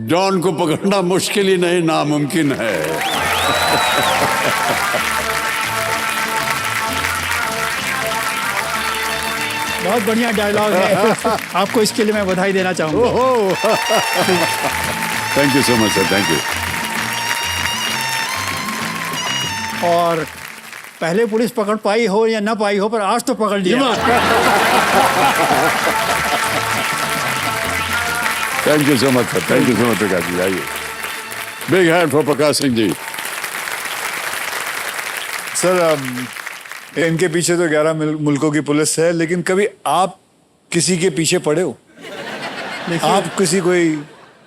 A: डॉन को पकड़ना मुश्किल ही नहीं, नामुमकिन है।
B: बहुत बढ़िया डायलॉग है। आपको इसके लिए मैं बधाई देना चाहूँगा।
A: Thank you so much sir, thank you.
B: और पहले पुलिस पकड़ पाई हो या ना पाई हो, पर आज तो पकड़ लिया।
A: Thank you so much sir, thank you so much Prakash ji. आइए, big hand for Prakash Singh ji.
C: Sir, इनके पीछे तो 11 मुल्कों की पुलिस है, लेकिन कभी आप किसी के पीछे पड़े हो? आप किसी कोई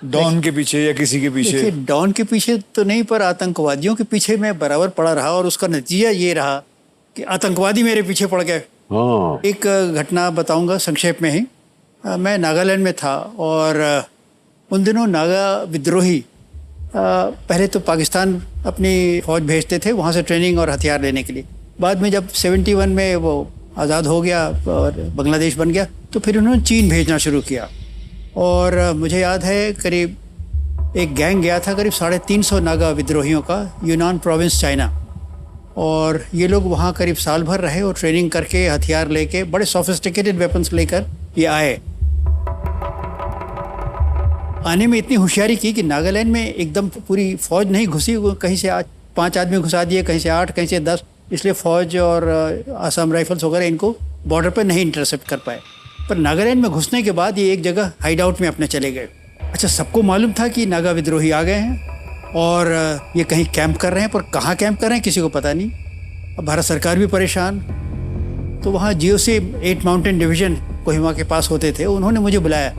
C: डॉन के पीछे या किसी के पीछे?
B: देखिए, डॉन के पीछे तो नहीं, पर आतंकवादियों के पीछे मैं बराबर पड़ा रहा और उसका नतीजा ये रहा कि आतंकवादी मेरे पीछे पड़ गए।
A: हाँ।
B: एक घटना बताऊंगा संक्षेप में ही। मैं नागालैंड में था और उन दिनों नागा विद्रोही पहले तो पाकिस्तान अपनी फौज भेजते थे वहाँ से ट्रेनिंग और हथियार लेने के लिए। बाद में जब 71 में वो आज़ाद हो गया और बांग्लादेश बन गया, तो फिर उन्होंने चीन भेजना शुरू किया। और मुझे याद है करीब एक गैंग गया था करीब 350 नागा विद्रोहियों का, यूनान प्रोविंस चाइना। और ये लोग वहाँ करीब साल भर रहे और ट्रेनिंग करके हथियार लेके बड़े सोफिस्टिकेटेड वेपन्स लेकर ये आए। आने में इतनी होशियारी की कि नागालैंड में एकदम पूरी फौज नहीं घुसी, वो कहीं से 5 आदमी घुसा दिए, कहीं से 8, कहीं से 10, इसलिए फौज और आसाम राइफल्स वगैरह इनको बॉर्डर पर नहीं इंटरसेप्ट कर पाए। पर नागालैंड में घुसने के बाद ये एक जगह हाइड आउट में अपने चले गए। अच्छा, सबको मालूम था कि नागा विद्रोही आ गए हैं और ये कहीं कैंप कर रहे हैं, पर कहाँ कैंप कर रहे हैं किसी को पता नहीं। अब भारत सरकार भी परेशान। तो वहाँ GOC 8 माउंटेन डिवीज़न कोहिमा के पास होते थे, उन्होंने मुझे बुलाया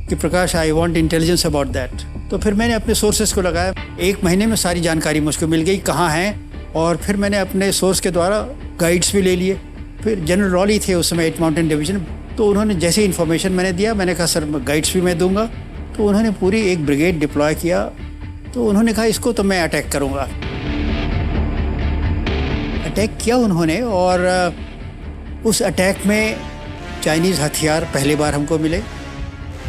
B: कि Prakash, I want intelligence about that. तो फिर मैंने अपने सोर्सेज को लगाया। 1 महीने में सारी जानकारी मुझको मिल गई कहाँ हैं, और फिर मैंने अपने सोर्स के द्वारा गाइड्स भी ले लिए। फिर जनरल रॉली थे उस समय 8 माउंटेन डिवीज़न, तो उन्होंने जैसे इन्फॉर्मेशन मैंने दिया, मैंने कहा सर गाइड्स भी मैं दूंगा। तो उन्होंने पूरी एक ब्रिगेड डिप्लॉय किया। तो उन्होंने कहा इसको तो मैं अटैक करूंगा। अटैक किया उन्होंने, और उस अटैक में चाइनीज़ हथियार पहली बार हमको मिले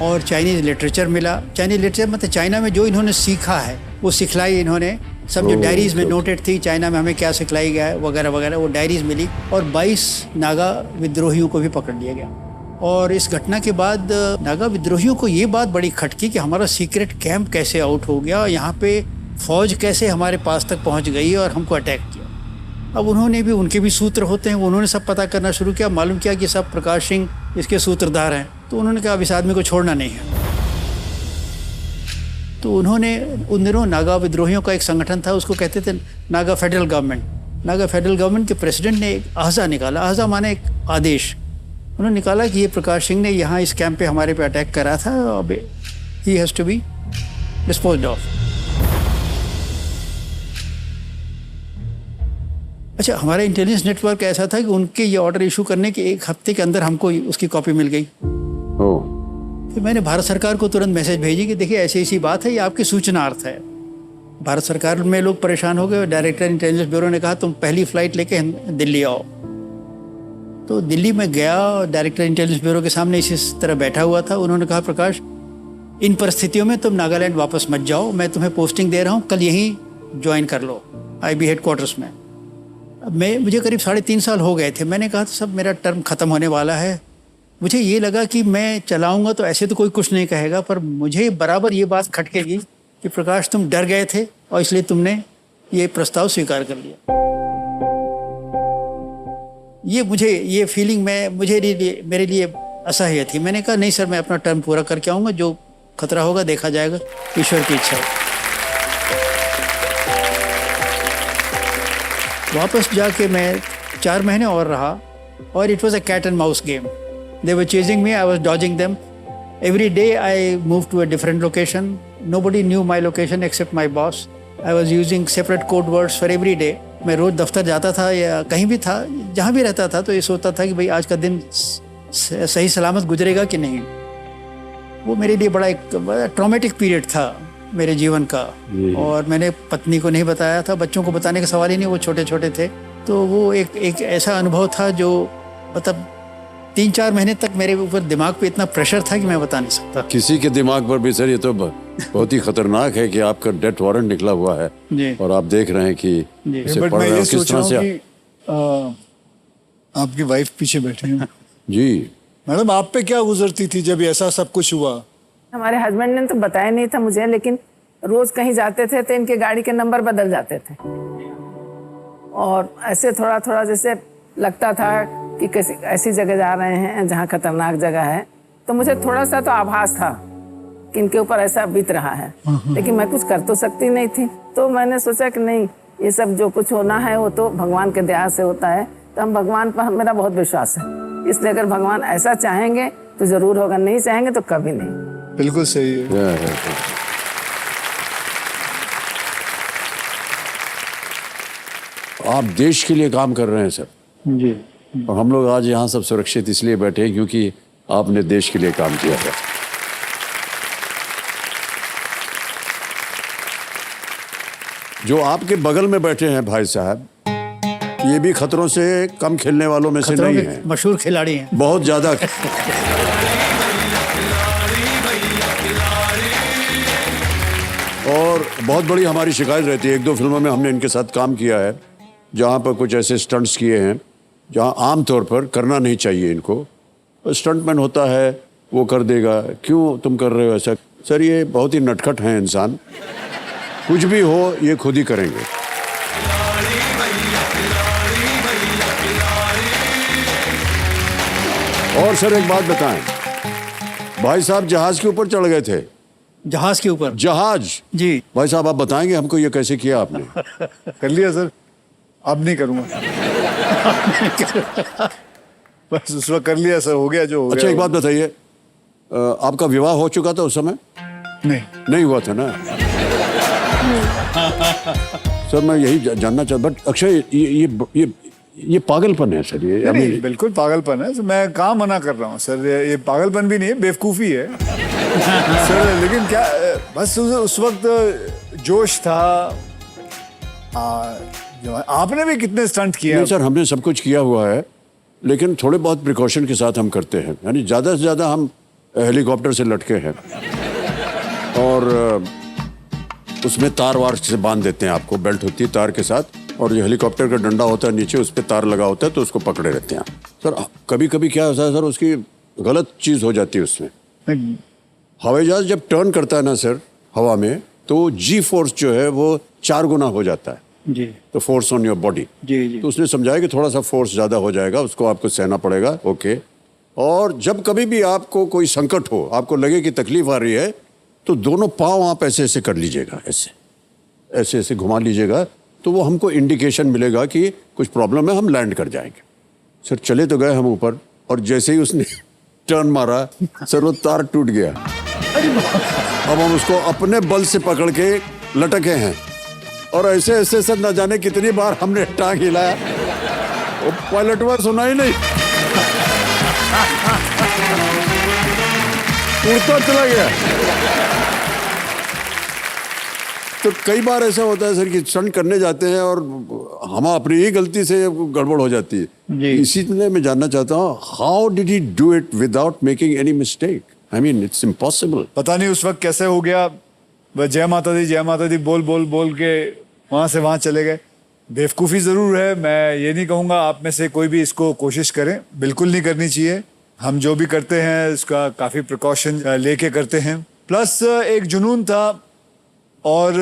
B: और चाइनीज़ लिटरेचर मिला। चाइनीज़ लिटरेचर मतलब चाइना में जो इन्होंने सीखा है वो सिखलाई इन्होंने, सब जो डायरीज़ में नोटेड थी चाइना में हमें क्या सिखलाई गया है वगैरह वगैरह, वो डायरीज़ मिली। और 22 नागा विद्रोहियों को भी पकड़ लिया गया। और इस घटना के बाद नागा विद्रोहियों को ये बात बड़ी खटकी कि हमारा सीक्रेट कैंप कैसे आउट हो गया, यहाँ पे फौज कैसे हमारे पास तक पहुँच गई और हमको अटैक किया। अब उन्होंने भी, उनके भी सूत्र होते हैं, उन्होंने सब पता करना शुरू किया। मालूम किया कि सब प्रकाश सिंह इसके सूत्रधार हैं। तो उन्होंने कहा अब इस आदमी को छोड़ना नहीं है। तो उन्होंने उन दिनों नागा विद्रोहियों का एक संगठन था, उसको कहते थे Naga federal government. Naga federal government के प्रेसिडेंट ने एक आहजा निकाला। आहजा माने एक आदेश। उन्होंने निकाला कि ये प्रकाश सिंह ने यहाँ इस कैंप पे हमारे पे अटैक करा था, अब he has to be disposed off. अच्छा, हमारा इंटेलिजेंस नेटवर्क ऐसा था कि उनके ये ऑर्डर इशू करने के 1 हफ्ते के अंदर हमको उसकी कॉपी मिल गई। फिर मैंने भारत सरकार को तुरंत मैसेज भेजी कि देखिए ऐसी ऐसी बात है, ये आपकी सूचनार्थ है। भारत सरकार में लोग परेशान हो गए। डायरेक्टर इंटेलिजेंस ब्यूरो ने कहा तुम पहली फ्लाइट लेके दिल्ली आओ। तो दिल्ली में गया, डायरेक्टर इंटेलिजेंस ब्यूरो के सामने इसी तरह बैठा हुआ था। उन्होंने कहा प्रकाश, इन परिस्थितियों में तुम नागालैंड वापस मत जाओ, मैं तुम्हें पोस्टिंग दे रहा हूँ, कल यहीं ज्वाइन कर लो IB हेडक्वार्टर्स में। मुझे करीब 3.5 साल हो गए थे। मैंने कहा तो सब मेरा टर्म ख़त्म होने वाला है। मुझे ये लगा कि मैं चलाऊंगा तो ऐसे तो कोई कुछ नहीं कहेगा, पर मुझे बराबर ये बात खटकेगी कि प्रकाश तुम डर गए थे और इसलिए तुमने ये प्रस्ताव स्वीकार कर लिया। ये फीलिंग मेरे लिए असह्य थी। मैंने कहा नहीं सर, मैं अपना टर्म पूरा करके आऊँगा, जो खतरा होगा देखा जाएगा, ईश्वर की इच्छा है। वापस जाके मैं 4 महीने और रहा, और it was a cat and mouse game. They were chasing me, I was dodging them. Every day I moved to a different location. Nobody knew my location except my boss. I was using separate code words for every day. मैं रोज़ दफ्तर जाता था या कहीं भी था, जहाँ भी रहता था, तो ये सोचता था कि भाई आज का दिन सही सलामत गुजरेगा कि नहीं। वो मेरे लिए बड़ा एक ट्रॉमेटिक पीरियड था मेरे जीवन का। और मैंने पत्नी को नहीं बताया था, बच्चों को बताने का सवाल ही नहीं, वो छोटे छोटे थे। तो वो एक ऐसा अनुभव था जो मतलब 3-4 महीने तक मेरे ऊपर दिमाग पे इतना प्रेशर था कि मैं बता नहीं सकता।
A: किसी के दिमाग पर भी सर ये तो बहुत ही खतरनाक है कि आपका डेथ वारंट निकला हुआ है और आप देख रहे हैं कि इसे
C: बट
A: पढ़
C: मैं
A: रहे
C: ये
A: हो किस
C: सोच रहा
A: तरह
C: हूँ
A: से।
C: कि आपकी वाइफ पीछे बैठी है।
A: जी
C: मैडम, आप पे क्या गुजरती थी जब ऐसा सब कुछ हुआ?
E: हमारे हस्बैंड ने तो बताया नहीं था मुझे, लेकिन रोज कहीं जाते थे तो इनके गाड़ी के नंबर बदल जाते थे, और ऐसे थोड़ा थोड़ा जैसे लगता था कि किसी ऐसी जगह जा रहे हैं जहाँ खतरनाक जगह है। तो मुझे थोड़ा सा तो आभास था कि इनके ऊपर ऐसा बीत रहा है, लेकिन मैं कुछ कर तो सकती नहीं थी। तो मैंने सोचा कि नहीं, ये सब जो कुछ होना है वो तो भगवान के दया से होता है। तो हम भगवान पर मेरा बहुत विश्वास है, इसलिए अगर भगवान ऐसा चाहेंगे तो जरूर होगा, नहीं चाहेंगे तो कभी नहीं।
C: बिल्कुल सही है।
A: आप देश के लिए काम कर रहे हैं सर
B: जी।
A: और हम लोग आज यहाँ सब सुरक्षित इसलिए बैठे हैं क्योंकि आपने देश के लिए काम किया है। जो आपके बगल में बैठे हैं भाई साहब, ये भी खतरों से कम खेलने वालों में से नहीं है,
B: मशहूर खिलाड़ी हैं,
A: बहुत ज्यादा। और बहुत बड़ी हमारी शिकायत रहती है। 1-2 फिल्मों में हमने इनके साथ काम किया है जहाँ पर कुछ ऐसे स्टंट्स किए हैं जहाँ आमतौर पर करना नहीं चाहिए इनको। स्टंटमैन होता है वो कर देगा, क्यों तुम कर रहे हो ऐसा? सर ये बहुत ही नटखट हैं इंसान, कुछ भी हो ये खुद ही करेंगे। और सर एक बात बताएं, भाई साहब जहाज के ऊपर चढ़ गए थे।
B: जहाज के ऊपर?
A: जहाज
B: जी।
A: भाई साहब आप बताएंगे हमको ये कैसे किया आपने?
C: कर लिया सर, अब नहीं करूंगा। बस उस वक्त कर लिया सर, हो गया जो हो
A: अच्छा
C: गया।
A: एक बात बताइए, आपका विवाह हो चुका था उस समय? नहीं हुआ था ना? सर मैं यही जानना चाहता, बट अक्षय ये पागलपन है सर, ये
C: नहीं, बिल्कुल पागलपन है। मैं कहाँ मना कर रहा हूँ सर, ये पागलपन भी नहीं है, बेवकूफ़ी है सर। लेकिन क्या, बस उस वक्त जोश था। आपने भी कितने स्टंट किए?
A: नहीं सर, हमने सब कुछ किया हुआ है, लेकिन थोड़े बहुत प्रिकॉशन के साथ हम करते हैं। यानी ज़्यादा से ज़्यादा हम हेलीकॉप्टर से लटके हैं और उसमें तार वार से बांध देते हैं, आपको बेल्ट होती है तार के साथ, और जो हेलीकॉप्टर का डंडा होता है नीचे उस पर तार लगा होता है, तो उसको पकड़े रहते हैं सर। कभी कभी क्या होता है सर, उसकी गलत चीज़ हो जाती है उसमें। हवाई जहाज जब टर्न करता है ना सर हवा में, तो जी फोर्स जो है वो 4 गुना हो जाता है
B: जी।
A: तो फोर्स ऑन योर बॉडी
B: जी।
A: तो उसने समझाया कि थोड़ा सा फोर्स ज़्यादा हो जाएगा, उसको आपको सहना पड़ेगा। ओके। और जब कभी भी आपको कोई संकट हो, आपको लगे कि तकलीफ आ रही है, तो दोनों पाँव आप ऐसे ऐसे कर लीजिएगा, ऐसे ऐसे ऐसे घुमा लीजिएगा, तो वो हमको इंडिकेशन मिलेगा कि कुछ प्रॉब्लम है, हम लैंड कर जाएंगे। सर चले तो गए हम ऊपर, और जैसे ही उसने टर्न मारा सर वो तार टूट गया। अब हम उसको अपने बल से पकड़ के लटके हैं, और ऐसे ऐसे सर न जाने कितनी बार हमने टांग हिलाया, वो पायलट हुआ सुना ही नहीं, उड़ता चला गया। तो कई बार ऐसा होता है सर कि स्टंट करने जाते हैं और हम अपनी ही गलती से गड़बड़ हो जाती है। इसीलिए मैं जानना चाहता हूँ, how did he do it without making any mistake? I mean it's impossible.
C: पता नहीं उस वक्त कैसे हो गया, बस जय माता दी बोल बोल बोल के वहां से वहां चले गए। बेवकूफ़ी ज़रूर है, मैं ये नहीं कहूँगा आप में से कोई भी इसको कोशिश करें, बिल्कुल नहीं करनी चाहिए। हम जो भी करते हैं इसका काफ़ी प्रिकॉशन लेके करते हैं। प्लस एक जुनून था, और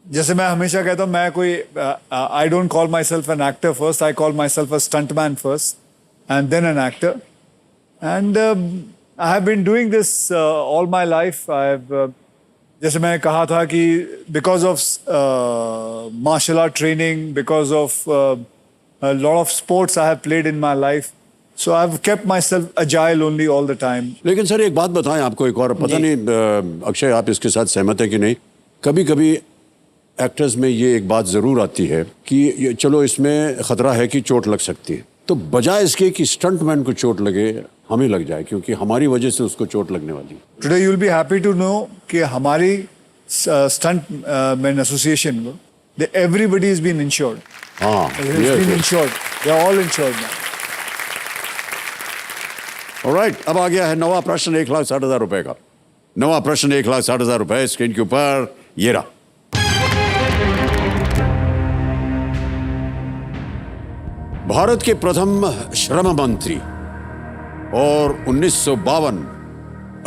C: जैसे मैं हमेशा कहता हूँ, मैं कोई I don't call my self an actor first, I call my self a stunt man first and then an actor. And I have been doing this all my life. जैसे मैंने कहा था कि because of martial art training, because of lot of sports I have played in my life, so I've kept myself agile only all the time.
A: लेकिन sir एक बात बताएं आपको, एक और पता नहीं अक्षय आप इसके साथ सहमत है कि नहीं, कभी कभी एक्टर्स में ये एक बात ज़रूर आती है कि चलो इसमें ख़तरा है कि चोट लग सकती है, तो बजाय इसके कि स्टंटमैन को चोट लगे हमें लग जाए, क्योंकि हमारी वजह से उसको चोट लगने वाली।
C: Today you will be happy to know कि हमारी स्टंटमैन एसोसिएशन को everybody has been insured.
A: हाँ,
C: insured. They are all insured now.
A: Alright, अब आ गया है नवा प्रश्न 1,60,000 रुपए का। नवा प्रश्न 1,60,000 रुपए स्क्रीन के ऊपर ये रहा। भारत के प्रथम श्रम मंत्री और 1952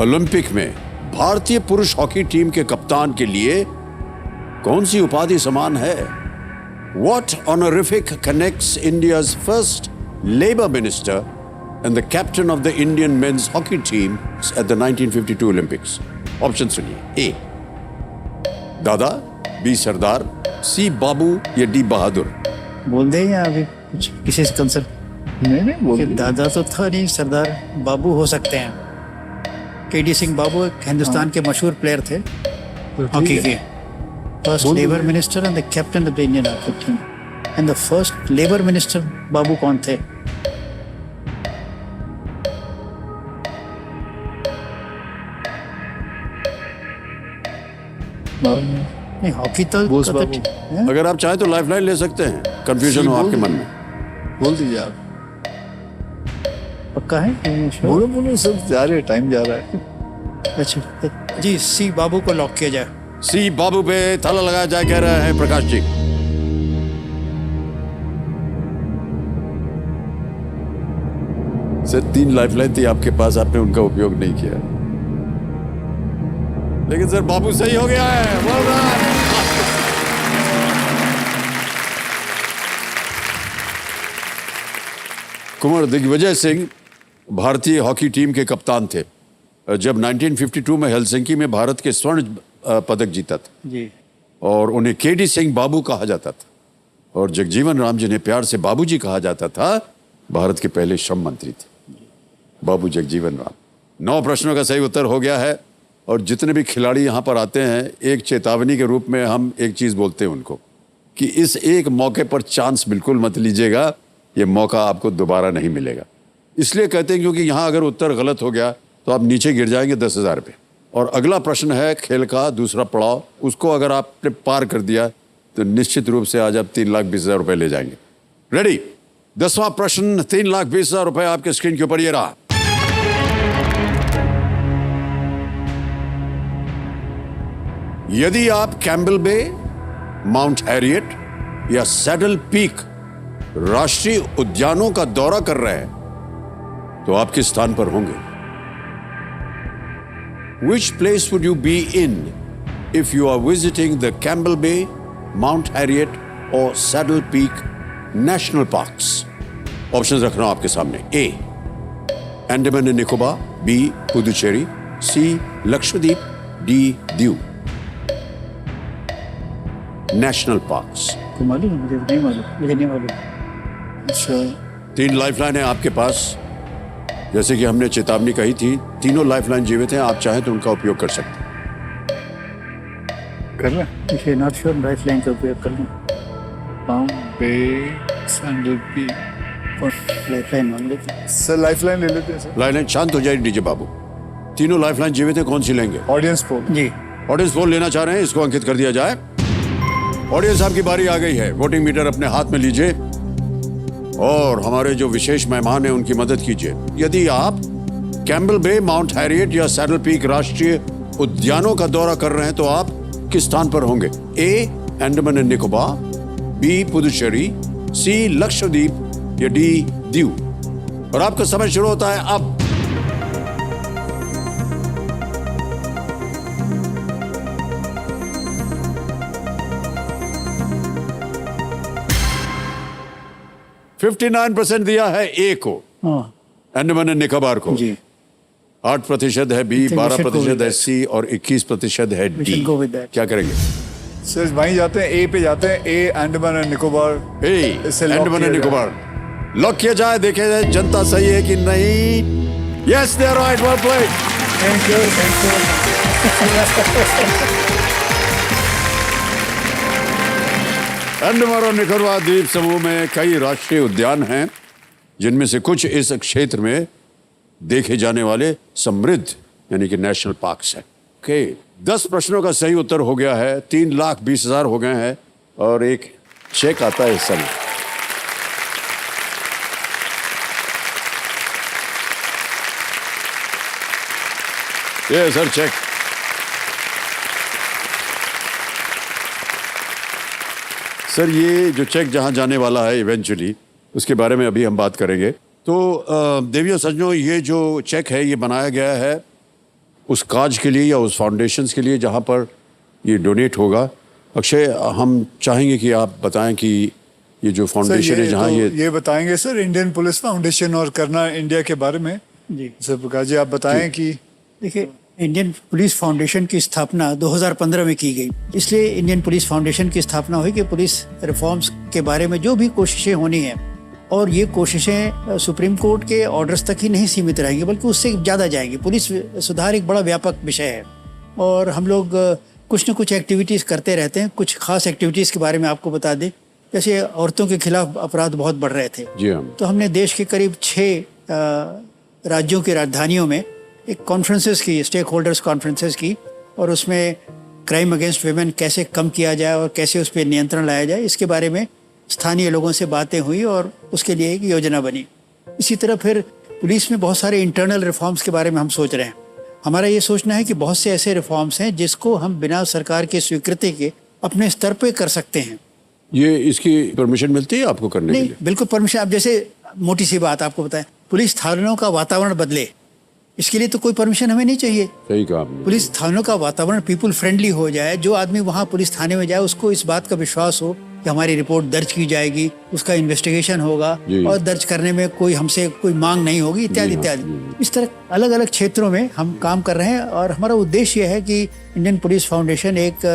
A: ओलंपिक में भारतीय पुरुष हॉकी टीम के कप्तान के लिए कौन सी उपाधि समान है? What honorific connects India's first labor minister and the captain of the Indian men's hockey team at the 1952 Olympics? Option सुनिए। A दादा, B सरदार, C बाबू या D बहादुर?
B: बोल दे या अभी कुछ किसी से कंसर्न?
C: नहीं
B: कि दादा तो था नहीं, सरदार बाबू हो सकते हैं। केडी सिंह बाबू एक हिंदुस्तान के मशहूर प्लेयर थे हॉकी के। First labour minister and the captain of the Indian hockey team. And the first labour minister Babu कौन थे? नहीं, हॉकी तो
A: अगर आप चाहें तो लाइफलाइन ले सकते हैं, कंफ्यूजन हो आपके मन में।
C: बोल दीजिए आप।
B: पक्का है?
C: बोलो बोलो, सब जा रहे, टाइम जा रहा है।
B: अच्छा जी, सी बाबू को लॉक किया जाए।
A: सी बाबू पे ताला लगाया जाए, कह रहे हैं प्रकाश जी। सर 3 लाइफलाइन थी आपके पास, आपने उनका उपयोग नहीं किया। लेकिन सर बाबू सही हो गया है। Well done। कुंवर दिग्विजय सिंह भारतीय हॉकी टीम के कप्तान थे जब 1952 में हेलसिंकी में भारत के स्वर्ण पदक जीता था
B: जी।
A: और उन्हें केडी सिंह बाबू कहा जाता था और जगजीवन राम जिन्हें प्यार से बाबूजी कहा जाता था भारत के पहले श्रम मंत्री थे बाबू जगजीवन राम। 9 प्रश्नों का सही उत्तर हो गया है और जितने भी खिलाड़ी यहाँ पर आते हैं एक चेतावनी के रूप में हम एक चीज़ बोलते हैं उनको कि इस एक मौके पर चांस बिल्कुल मत लीजिएगा, ये मौका आपको दोबारा नहीं मिलेगा। इसलिए कहते हैं क्योंकि यहाँ अगर उत्तर गलत हो गया तो आप नीचे गिर जाएंगे 10,000 पे। और अगला प्रश्न है खेल का दूसरा पड़ाव, उसको अगर आपने पार कर दिया तो निश्चित रूप से आज आप 3,20,000 रुपए ले जाएंगे। रेडी? 10वां प्रश्न 3,20,000 रुपए आपके स्क्रीन के ऊपर ये रहा। यदि आप कैम्बल बे, माउंट हैरियट या सैडल पीक राष्ट्रीय उद्यानों का दौरा कर रहे हैं तो आप किस स्थान पर होंगे? Which place would you be in if you are visiting the Campbell Bay, Mount Harriet or Saddle Peak National Parks? Options रख रहा हूं आपके सामने। A. Andaman and Nicobar, B. Puducherry, C. Lakshadweep, D. Diu। National Parks।
B: तो मालूम है, मुझे नहीं मालूम। अच्छा,
A: 3 लाइफलाइन है आपके पास। जैसे कि हमने चेतावनी कही थी, तीनों लाइफलाइन जीवित हैं, आप चाहें तो उनका उपयोग कर सकते हैं।
C: कर रहे
B: इसे नॉट श्योर लाइफ लाइन का उपयोग कर लूँ।
C: माउंट बे, सैडल पीक,
B: लाइफ लाइन मांग लेते हैं।
C: सर लाइफलाइन ले लेते हैं सर।
A: लाइफलाइन शांत हो जाए डीजे बाबू। तीनों लाइफलाइन जीवित है, कौन सी लेंगे?
C: Audience poll.
B: जी।
A: ऑडियंस पोल लेना चाह रहे हैं, इसको अंकित कर दिया जाए। ऑडियंस आपकी बारी आ गई है, वोटिंग मीटर अपने हाथ में लीजिए और हमारे जो विशेष मेहमान हैं उनकी मदद कीजिए। यदि आप कैम्बल बे, माउंट हैरियट या सैडल पीक राष्ट्रीय उद्यानों का दौरा कर रहे हैं तो आप किस स्थान पर होंगे? A. Andaman and Nicobar, B. Puducherry, C. Lakshadweep या डी. दीव। और आपका समय शुरू होता है अब। हाँ। 59% दिया है ए को, अंडमान एंड निकोबार को।
B: जी।
A: 8% है बी, 12% है सी और 21% है डी। क्या करेंगे?
C: सर वहीं जाते हैं, ए पे जाते हैं। A Andaman and Nicobar.
A: A Andaman and Nicobar lock किया जाए। देखे जाए जनता सही है कि नहीं। Yes they are right, well played.
C: Thank you, thank you.
A: Andaman और निकोबार द्वीप समूह में कई राष्ट्रीय उद्यान हैं जिनमें से कुछ इस क्षेत्र में देखे जाने वाले समृद्ध यानी कि नेशनल पार्क्स हैं। ओके, 10 प्रश्नों का सही उत्तर हो गया है, 3,20,000 हो गए हैं और एक चेक आता है इस समय। ये सर चेक। सर ये जो चेक जहां जाने वाला है इवेंचुअली उसके बारे में अभी हम बात करेंगे। तो देवियों सज्जनों, ये जो चेक है ये बनाया गया है उस काज के लिए या उस फाउंडेशंस के लिए जहां पर ये डोनेट होगा। अक्षय, हम चाहेंगे कि आप बताएं कि ये जो फाउंडेशन है जहां
C: ये बताएंगे सर इंडियन पुलिस फाउंडेशन और करना इंडिया के बारे में।
B: जी
C: सर प्रकाश जी आप बताएं कि
B: देखिए, इंडियन पुलिस फाउंडेशन की स्थापना 2015 में की गई। इसलिए इंडियन पुलिस फाउंडेशन की स्थापना हुई कि पुलिस रिफॉर्म्स के बारे में जो भी कोशिशें होनी हैं, और ये कोशिशें सुप्रीम कोर्ट के ऑर्डर्स तक ही नहीं सीमित रहेंगी बल्कि उससे ज़्यादा जाएंगी। पुलिस सुधार एक बड़ा व्यापक विषय है और हम लोग कुछ न कुछ एक्टिविटीज़ करते रहते हैं। कुछ खास एक्टिविटीज़ के बारे में आपको बता दें, जैसे औरतों के खिलाफ अपराध बहुत बढ़ रहे थे।
A: जी हाँ।
B: तो हमने देश के करीब 6 राज्यों की राजधानियों में एक कॉन्फ्रेंसेस की, स्टेक होल्डर्स कॉन्फ्रेंसेस की, और उसमें क्राइम अगेंस्ट वुमेन कैसे कम किया जाए और कैसे उस पर नियंत्रण लाया जाए, इसके बारे में स्थानीय लोगों से बातें हुई और उसके लिए एक योजना बनी। इसी तरह फिर पुलिस में बहुत सारे इंटरनल रिफॉर्म्स के बारे में हम सोच रहे हैं। हमारा ये सोचना है कि बहुत से ऐसे रिफॉर्म्स हैं जिसको हम बिना सरकार की स्वीकृति के अपने स्तर पे कर सकते हैं।
A: ये इसकी परमिशन मिलती है आपको करने के लिए?
B: बिल्कुल परमिशन। आप जैसे मोटी सी बात आपको बताएं, पुलिस थानों का वातावरण बदले इसके लिए तो कोई परमिशन हमें नहीं चाहिए।
A: सही कहा आपने।
B: पुलिस थानों का वातावरण पीपल फ्रेंडली हो जाए, जो आदमी वहाँ पुलिस थाने में जाए उसको इस बात का विश्वास हो कि हमारी रिपोर्ट दर्ज की जाएगी, उसका इन्वेस्टिगेशन होगा और दर्ज करने में कोई हमसे कोई मांग नहीं होगी, इत्यादि इत्यादि। इस तरह अलग अलग क्षेत्रों में हम काम कर रहे हैं और हमारा उद्देश्य यह है कि इंडियन पुलिस फाउंडेशन एक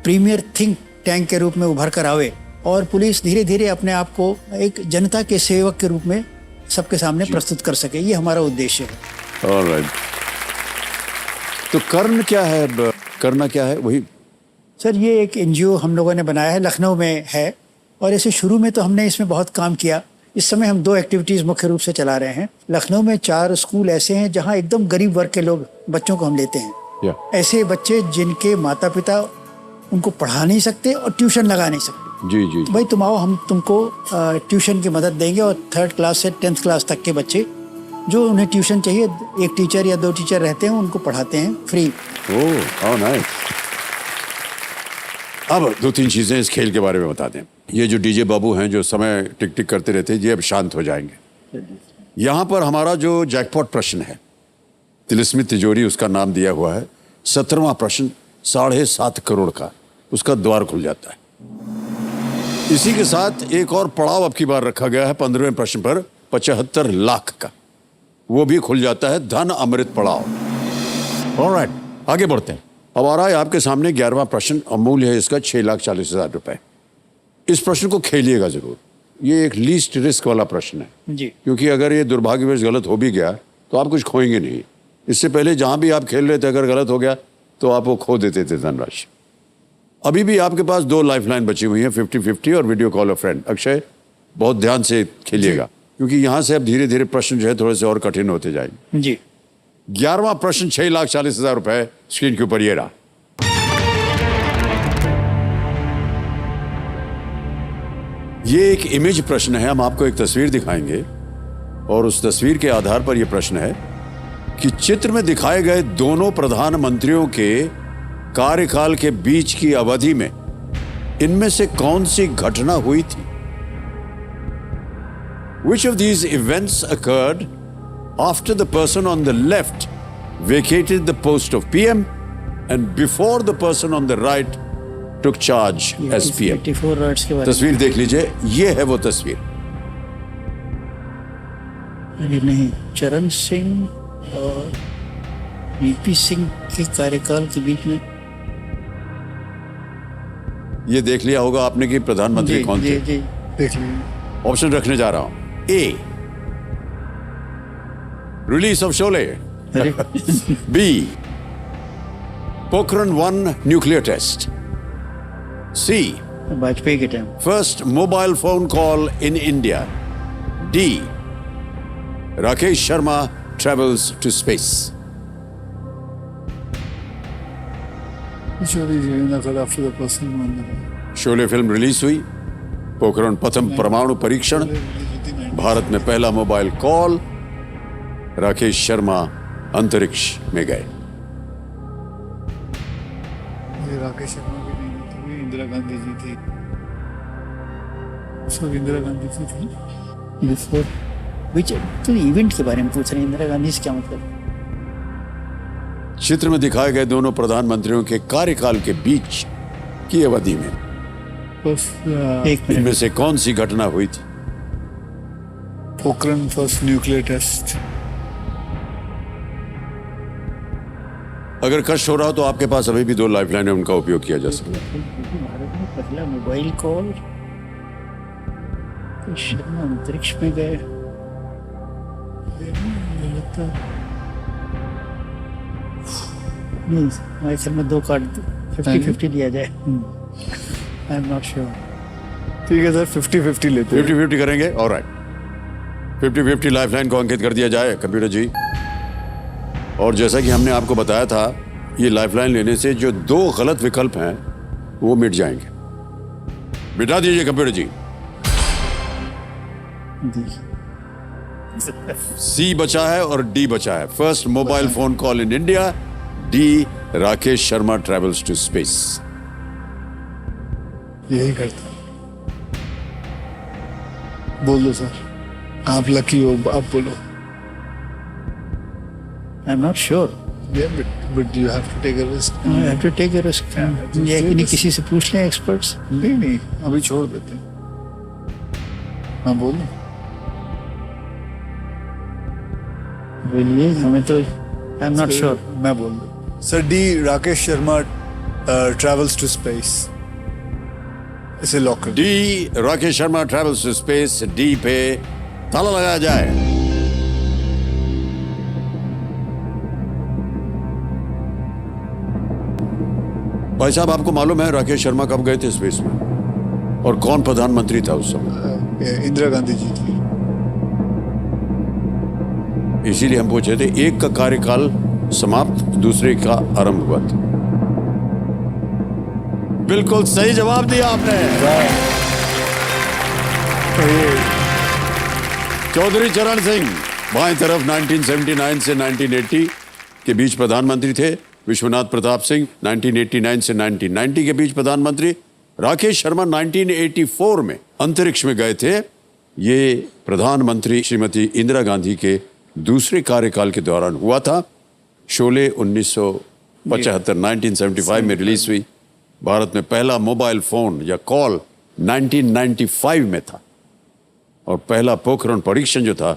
B: प्रीमियर थिंक टैंक के रूप में उभर कर आवे और पुलिस धीरे धीरे अपने आप को एक जनता के सेवक के रूप में सबके सामने प्रस्तुत कर सके, ये हमारा उद्देश्य है।
A: ऑलराइट। तो करना क्या है वही?
B: सर, ये एक एनजीओ हम लोगों ने बनाया है, लखनऊ में है और ऐसे शुरू में तो हमने इसमें बहुत काम किया। इस समय हम 2 एक्टिविटीज़ मुख्य रूप से चला रहे हैं। लखनऊ में 4 स्कूल ऐसे हैं जहाँ एकदम गरीब वर्ग के लोग बच्चों को हम लेते हैं। ऐसे बच्चे जिनके माता पिता उनको पढ़ा नहीं सकते और ट्यूशन लगा नहीं सकते।
A: जी।
B: भाई तुम आओ, हम तुमको ट्यूशन की मदद देंगे और 3rd क्लास से 10th क्लास तक के बच्चे जो उन्हें ट्यूशन चाहिए, एक टीचर या 2 टीचर रहते हैं, उनको पढ़ाते हैं फ्री।
A: Oh nice. अब 2-3 चीजें इस खेल के बारे में बता दें। ये जो डीजे बाबू हैं जो समय टिक टिक करते रहते हैं, ये अब शांत हो जाएंगे। यहाँ पर हमारा जो जैकपॉट प्रश्न है, तिलिस्मी तिजोरी उसका नाम दिया हुआ है, 17वां प्रश्न 7.5 करोड़ का, उसका द्वार खुल जाता है। इसी के साथ एक और पड़ाव अब की बार रखा गया है 15वें प्रश्न पर 75 लाख का, वो भी खुल जाता है, धन अमृत पड़ाव। ऑलराइट, आगे बढ़ते हैं। अब आ रहा है आपके सामने 11वां प्रश्न, अमूल्य है इसका 6,40,000 रुपए। इस प्रश्न को खेलिएगा जरूर, ये एक लीस्ट रिस्क वाला प्रश्न है
B: जी,
A: क्योंकि अगर ये दुर्भाग्यवश गलत हो भी गया तो आप कुछ खोएंगे नहीं। इससे पहले जहां भी आप खेल रहे थे अगर गलत हो गया तो आप वो खो देते थे धनराशि। अभी भी आपके पास 2 लाइफलाइन बची हुई हैं, 50-50 और video call a friend. Akshay, बहुत ध्यान से खेलिएगा क्योंकि यहां से अब धीरे धीरे प्रश्न जो है थोड़े से और कठिन होते जाएंगे।
B: जी।
A: 11वां प्रश्न 6,40,000 रुपए स्क्रीन के ऊपर ये रहा। ये एक इमेज प्रश्न है, हम आपको एक तस्वीर दिखाएंगे और उस तस्वीर के आधार पर यह प्रश्न है कि चित्र में दिखाए गए दोनों प्रधानमंत्रियों के कार्यकाल के बीच की अवधि में इनमें से कौन सी घटना हुई थी? Which of these events occurred after the person on the left vacated the post of PM and before the person on the right took charge as PM?
B: 84 words के बारे
A: तस्वीर देख लीजिए, ये है वो तस्वीर।
B: में नहीं, चरण सिंह और वीपी सिंह के कार्यकाल के बीच में।
A: ये देख लिया होगा आपने कि प्रधानमंत्री कौन थे?
B: जी,
C: देख लीजिए।
A: ऑप्शन रखने जा रहा हूं। A, release of Sholay. B, Pokhran 1 nuclear test. C,
B: Vajpayee के time.
A: First mobile phone call in India. D, Rakesh Sharma travels to space. Sholay film release हुई, पोखरण प्रथम परमाणु परीक्षण, भारत में पहला मोबाइल कॉल, राकेश शर्मा अंतरिक्ष में गए।
C: राकेश शर्मा भी नहीं थी, इंदिरा गांधी जी थी। सब इंदिरा गांधी जी थी।
B: बिफोर विच तो इवेंट के बारे में पूछ रहे हैं, इंदिरा गांधी से क्या मतलब?
A: चित्र में दिखाए गए दोनों प्रधानमंत्रियों के कार्यकाल के बीच की अवधि में
B: एक
A: इनमें
B: मिनट,
A: से कौन सी घटना हुई थी?
C: Pokhran first nuclear test.
A: अगर कष्ट हो रहा हो तो आपके पास अभी भी 2 लाइफलाइन है, उनका उपयोग किया जा सकता है।
B: भारत में पहला मोबाइल कॉल, शर्मा अंतरिक्ष में गए। नहीं, हमारे ख्याल में 2 कार्ड 50-50 लिया जाए। आई एम नॉट श्योर।
C: ठीक है सर, 50-50 लेते हैं।
A: 50-50 करेंगे, ऑलराइट। 50-50 लाइफलाइन को अंकित कर दिया जाए कंप्यूटर जी। और जैसा कि हमने आपको बताया था, ये लाइफलाइन लेने से जो 2 गलत विकल्प हैं वो मिट जाएंगे। मिटा दीजिए कंप्यूटर जी। सी बचा है और डी बचा है, first mobile phone call in India. D, Rakesh Sharma travels to space.
C: यही करता। बोल दो सर, आप लकी हो, आप बोलो।
B: I am not sure.
C: but you have to take a risk.
B: I have to take a risk. ये कि नहीं किसी से पूछ लें एक्सपर्ट्स।
C: नहीं अभी छोड़ देते हैं। हाँ बोलो।
B: बोलिए, हमें तो आई एम नॉट श्योर।
C: मैं बोल दूँ। Sir D Rakesh Sharma travels to space. इसे लॉक कर।
A: D Rakesh Sharma travels to space, D पे ताला लगाया जाए। भाई साहब, आपको मालूम है राकेश शर्मा कब गए थे स्पेस में और कौन प्रधानमंत्री था उस समय?
C: इंदिरा गांधी जी थी।
A: इसीलिए हम पूछे थे, एक का कार्यकाल समाप्त, दूसरे का आरंभ हुआ था। बिल्कुल सही जवाब दिया आपने। चौधरी चरण सिंह बाएं तरफ 1979 से 1980 के बीच प्रधानमंत्री थे। विश्वनाथ प्रताप सिंह 1989 से 1990 के बीच प्रधानमंत्री। राकेश शर्मा 1984 में अंतरिक्ष में गए थे। ये प्रधानमंत्री श्रीमती इंदिरा गांधी के दूसरे कार्यकाल के दौरान हुआ था। शोले 1975 1975 में रिलीज हुई। भारत में पहला मोबाइल फोन या कॉल 1995 में था और पहला पोखरण परीक्षण जो था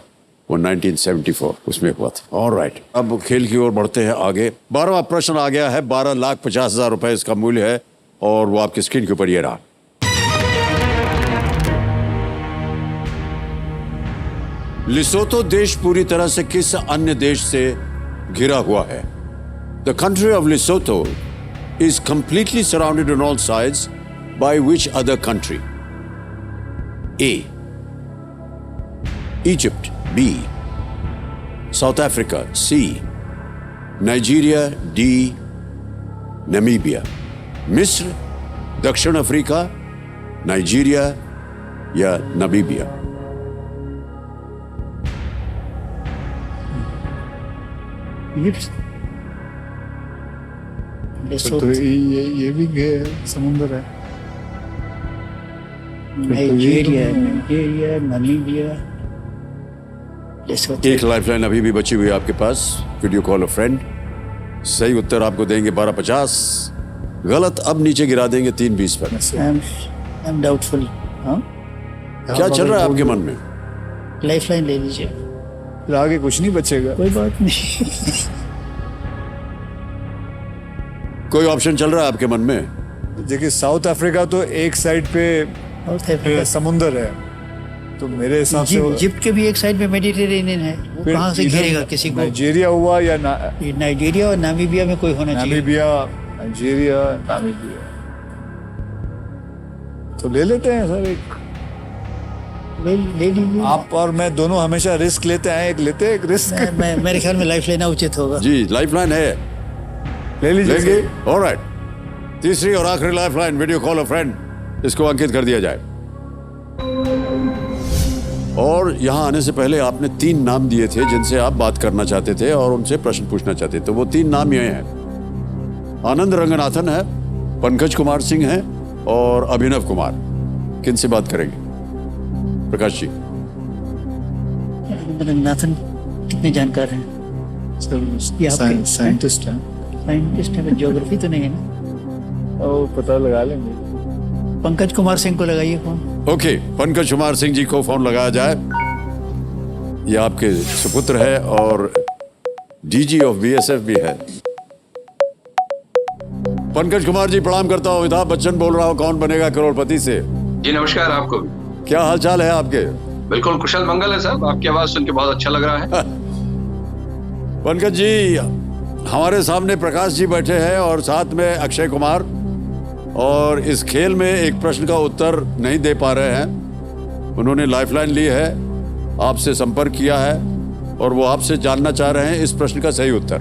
A: वो 1974 उसमें हुआ था। ऑलराइट, अब खेल की ओर बढ़ते हैं आगे। 12वां प्रश्न आ गया है। 12,50,000 रुपए इसका मूल्य है और वो आपकी स्क्रीन के ऊपर ये रहा। लिसोतो देश पूरी तरह से किस अन्य देश से घिरा हुआ है? The country of Lesotho is completely surrounded on all sides by which other country? A. Egypt. B. South Africa. C. Nigeria. D. Namibia. मिस्र, दक्षिण अफ्रीका, नाइजीरिया या नामीबिया?
C: तो ये भी समुंदर है।
B: Nigeria, Namibia.
A: एक लाइफलाइन अभी भी बची हुई है आपके पास। Video call a friend. सही उत्तर आपको देंगे 12,50। गलत अब नीचे गिरा देंगे 3,20 पर।
B: I am doubtful.
A: क्या चल रहा है आपके मन में?
B: लाइफलाइन ले लीजिए।
C: फिर आगे कुछ नहीं बचेगा।
B: कोई बात नहीं।
A: कोई ऑप्शन चल रहा है आपके मन में?
C: देखिए, साउथ अफ्रीका तो एक साइड पे समुंदर है, तो मेरे हिसाब से
B: इजिप्ट के भी एक साइड में मेडिटेरेनियन है। वो कहाँ से घेरेगा किसी को?
C: नाइजीरिया हुआ या
B: नाइजीरिया और नामीबिया में कोई होना चाहिए।
C: Namibia, Nigeria, Namibia. तो ले लेते हैं सर एक।
B: ले लीजिए।
C: आप और मैं दोनों हमेशा रिस्क लेते हैं। एक लेते हैं, एक रिस्क।
B: मेरे ख्याल में लाइफ लेना उचित होगा।
A: जी, लाइफलाइन है,
C: ले लीजिए।
A: लेंगे। ऑलराइट, तीसरी और आखिरी lifeline, video call a friend, इसको अंकित कर दिया जाए। और यहां आने से पहले आपने 3 नाम दिए थे जिनसे आप बात करना चाहते थे और उनसे प्रश्न पूछना चाहते थे। वो 3 नाम ये हैं, आनंद रंगनाथन है, पंकज कुमार सिंह है और अभिनव कुमार। किन से बात करेंगे? प्रकाश जी।
B: रंगनाथन कितने जानकार हैं?
C: साइंटिस्ट हैं।
B: साइंटिस्ट है, ज्योग्राफी तो नहीं है ना?
C: और पता लगा लेंगे।
B: पंकज कुमार सिंह को लगाइए फोन।
A: ओके, पंकज कुमार सिंह जी को फोन लगाया जाए। ये आपके सुपुत्र है और डीजी ऑफ बीएसएफ भी है। पंकज कुमार जी, प्रणाम करता हूँ। अमिताभ बच्चन बोल रहा हूँ, कौन बनेगा करोड़पति से।
F: जी नमस्कार आपको भी।
A: क्या हालचाल है आपके?
F: बिल्कुल कुशल मंगल है साहब। आपकी आवाज सुन के बहुत अच्छा लग रहा है।
A: पंकज जी, हमारे सामने प्रकाश जी बैठे हैं और साथ में अक्षय कुमार, और इस खेल में एक प्रश्न का उत्तर नहीं दे पा रहे हैं। उन्होंने लाइफलाइन ली है, आपसे संपर्क किया है और वो आपसे जानना चाह रहे हैं इस प्रश्न का सही उत्तर।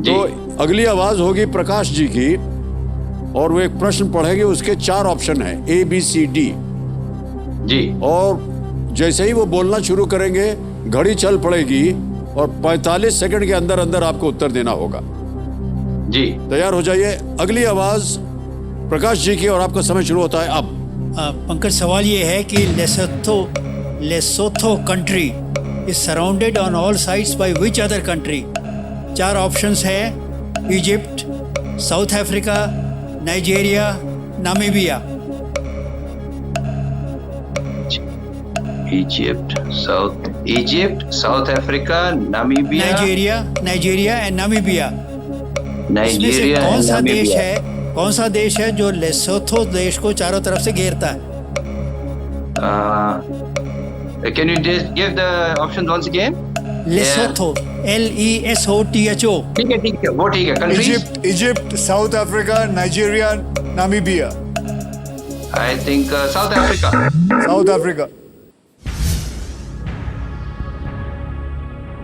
A: तो अगली आवाज होगी प्रकाश जी की और वो एक प्रश्न पढ़ेंगे। उसके 4 ऑप्शन हैं, ABCD।
F: जी।
A: और जैसे ही वो बोलना शुरू करेंगे, घड़ी चल पड़ेगी और 45 सेकंड के अंदर अंदर आपको उत्तर देना होगा।
F: जी।
A: तैयार हो जाइए। अगली आवाज प्रकाश जी की और आपका समय शुरू होता है अब।
B: पंकज, सवाल ये है कि Lesotho country is surrounded on all sides by which other country? 4 options है, Egypt, South Africa, Nigeria, Namibia.
F: Egypt, South Africa, Namibia,
B: Nigeria and Namibia. इसमें से
F: नाइजीरिया
B: कौन
F: एंड
B: सा देश
F: नामीबिया।
B: है, कौन सा देश है जो लेसोथो देश को चारों तरफ से घेरता है?
F: Can you just give the options once again?
B: Lesotho, LESOTHO।
F: ठीक है, वो ठीक है। Countries?
C: Egypt, South Africa, Nigeria, Namibia.
F: I think South Africa.
C: South Africa.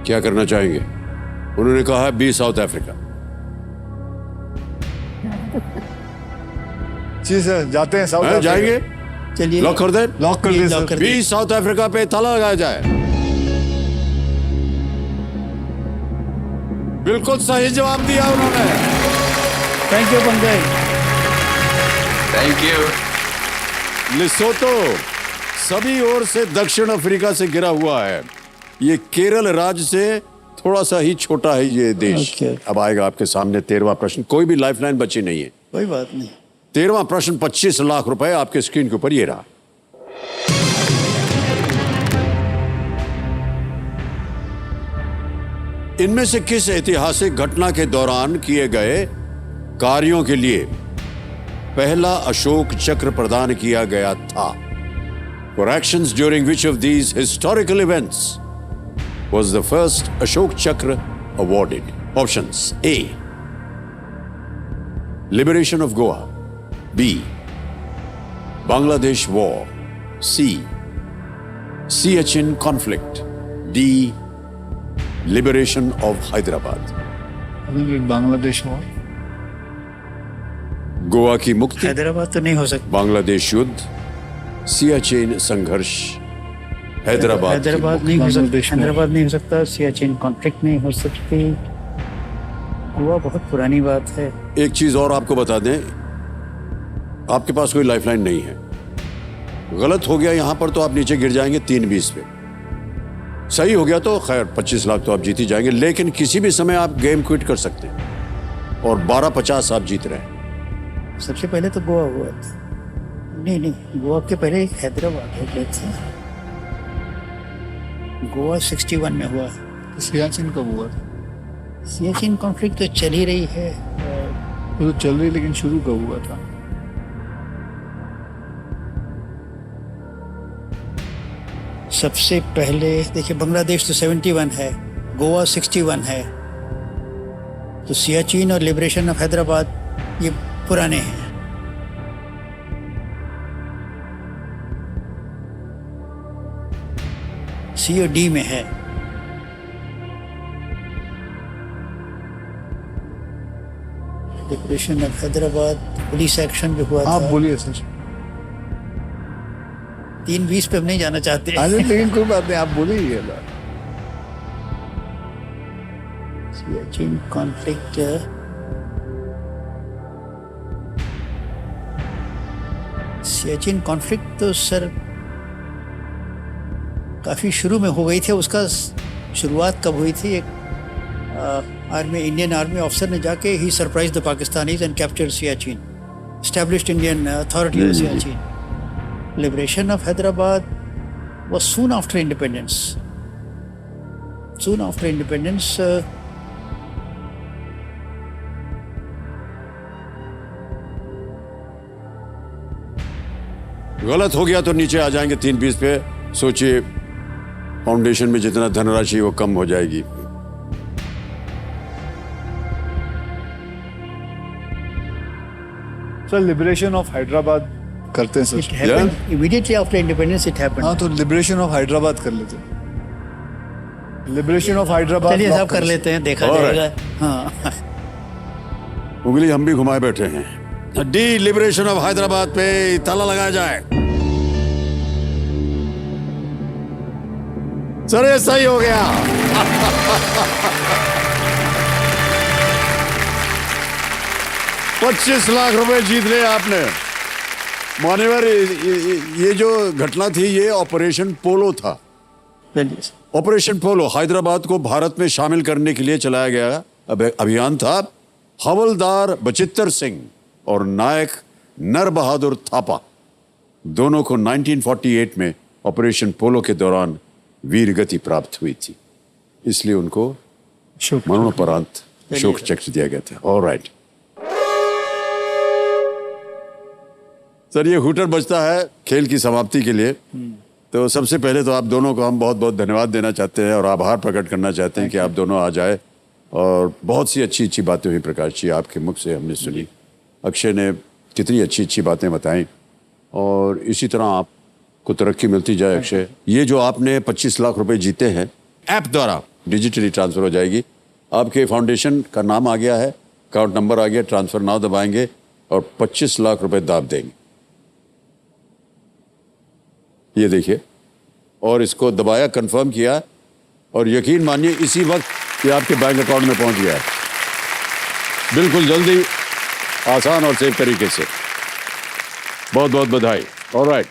A: क्या करना चाहेंगे? उन्होंने कहा बी साउथ अफ्रीका।
C: जी सर, जाते हैं साउथ अफ्रीका।
A: जाएंगे?
B: चलिए
A: लॉक कर दे।
C: लॉक कर
B: ये
C: दे
B: लॉक
C: सर।
B: कर दिया।
A: बी साउथ अफ्रीका पे ताला लगाया जाए। बिल्कुल सही जवाब दिया उन्होंने।
B: Thank you Pankaj.
F: Thank you.
A: लिसोतो सभी ओर से दक्षिण अफ्रीका से घिरा हुआ है। ये केरल राज्य से थोड़ा सा ही छोटा है ये देश।
B: Okay.
A: अब आएगा आपके सामने 13वां प्रश्न। कोई भी लाइफलाइन बची नहीं है।
B: कोई बात नहीं।
A: 13वां प्रश्न 25 लाख रुपए आपके स्क्रीन के ऊपर ये रहा। इनमें से किस ऐतिहासिक घटना के दौरान किए गए कार्यों के लिए पहला अशोक चक्र प्रदान किया गया था? For actions during which of these historical events was the first Ashok Chakra awarded? Options: A. Liberation of Goa. B. Bangladesh War. C. Siachen conflict. D. Liberation of Hyderabad.
C: Bangladesh में
A: गोवा की मुक्ति,
B: हैदराबाद तो नहीं हो सकता।
A: बांग्लादेश युद्ध, सियाचेन संघर्ष, हैदराबाद की
B: हैदराबाद नहीं हो सकता। हैदराबाद नहीं हो सकता। सियाचिन कॉन्फ्लिक्ट नहीं हो सकती। गोवा बहुत पुरानी बात है।
A: एक चीज और आपको बता दें, आपके पास कोई लाइफलाइन नहीं है। गलत हो गया यहां पर तो आप नीचे गिर जाएंगे 3-20 पे। सही हो गया तो खैर 25 लाख तो आप जीत ही जाएंगे, लेकिन किसी भी समय आप गेम क्विट कर सकते हैं और 1250 आप जीत रहे हैं।
B: सबसे पहले तो गोवा हुआ था। नहीं, गोवा के पहले हैदराबाद हो गया था। गोवा 61 में हुआ।
C: सियाचिन कब हुआ था?
B: सियाचिन कॉन्फ्लिक्ट तो चल ही रही है।
C: वो तो चल रही, लेकिन शुरू कब हुआ था?
B: सबसे पहले देखिए, बांग्लादेश तो 71 है, गोवा 61 है, तो सियाचिन और लिबरेशन ऑफ हैदराबाद ये पुराने हैं। सी और डी में है। Liberation of Hyderabad police action भी हुआ
C: आप
B: था।
C: बोलिए सर।
B: 3-20 पे हम नहीं जाना चाहते।
C: अरे लेकिन कोई बात नहीं, आप बोलिए।
B: सियाचिन कॉन्फ्लिक्ट सियाचिन कॉन्फ्लिक्ट तो सर काफ़ी शुरू में हो गई थी। उसका शुरुआत कब हुई थी? एक इंडियन आर्मी ऑफिसर ने जाके ही surprise the Pakistanis and captured Siachen, established Indian authority of Siachen. Liberation of Hyderabad was soon after independence. Soon after independence,
A: गलत हो गया तो नीचे आ जाएंगे 3-20 पे। सोचिए फाउंडेशन में जितना धनराशि वो कम हो जाएगी।
C: सर, लिबरेशन ऑफ हैदराबाद करते हैं
B: it
C: sir.
B: happened immediately after independence. It happened.
C: हाँ, तो लिबरेशन ऑफ हैदराबाद कर लेते हैं। लिबरेशन ऑफ हैदराबाद
B: चलिए
C: लॉक
B: साहब कर लेते हैं, देखा
A: Alright.
B: जाएगा। हाँ,
A: उंगली हम भी घुमाए बैठे हैं। डी लिबरेशन ऑफ हैदराबाद पे ताला लगाया जाए। सर ये सही हो गया। $25 लाख रुपए जीत लिये आपने। मान्यवर, ये जो घटना थी ये ऑपरेशन पोलो था।
B: चलिए सर।
A: ऑपरेशन पोलो हैदराबाद को भारत में शामिल करने के लिए चलाया गया अभियान था हवलदार बचित्तर सिंह और नायक नर बहादुर थापा, दोनों को 1948 में ऑपरेशन पोलो के दौरान वीर गति प्राप्त हुई थी, इसलिए उनको मरणोपरांत शोक चक्र दिया गया था। ऑलराइट सर, ये हूटर बजता है खेल की समाप्ति के लिए। तो सबसे पहले तो आप दोनों को हम बहुत बहुत धन्यवाद देना चाहते हैं और आभार प्रकट करना चाहते हैं कि आप दोनों आ जाए, और बहुत सी अच्छी अच्छी बातें हुई प्रकाश जी, आपके मुख से हमने सुनी। अक्षय ने कितनी अच्छी अच्छी बातें बताई, और इसी तरह आपको तरक्की मिलती जाए अक्षय। ये जो आपने 25 लाख रुपए जीते हैं, ऐप द्वारा डिजिटली ट्रांसफर हो जाएगी। आपके फाउंडेशन का नाम आ गया है, अकाउंट नंबर आ गया, ट्रांसफर नाउ दबाएंगे और 25 लाख रुपए दाब देंगे। ये देखिए, और इसको दबाया, कंफर्म किया, और यकीन मानिए इसी वक्त ये आपके बैंक अकाउंट में पहुंच गया है, बिल्कुल जल्दी, आसान और सेफ तरीके से। बहुत बहुत बधाई। ऑलराइट।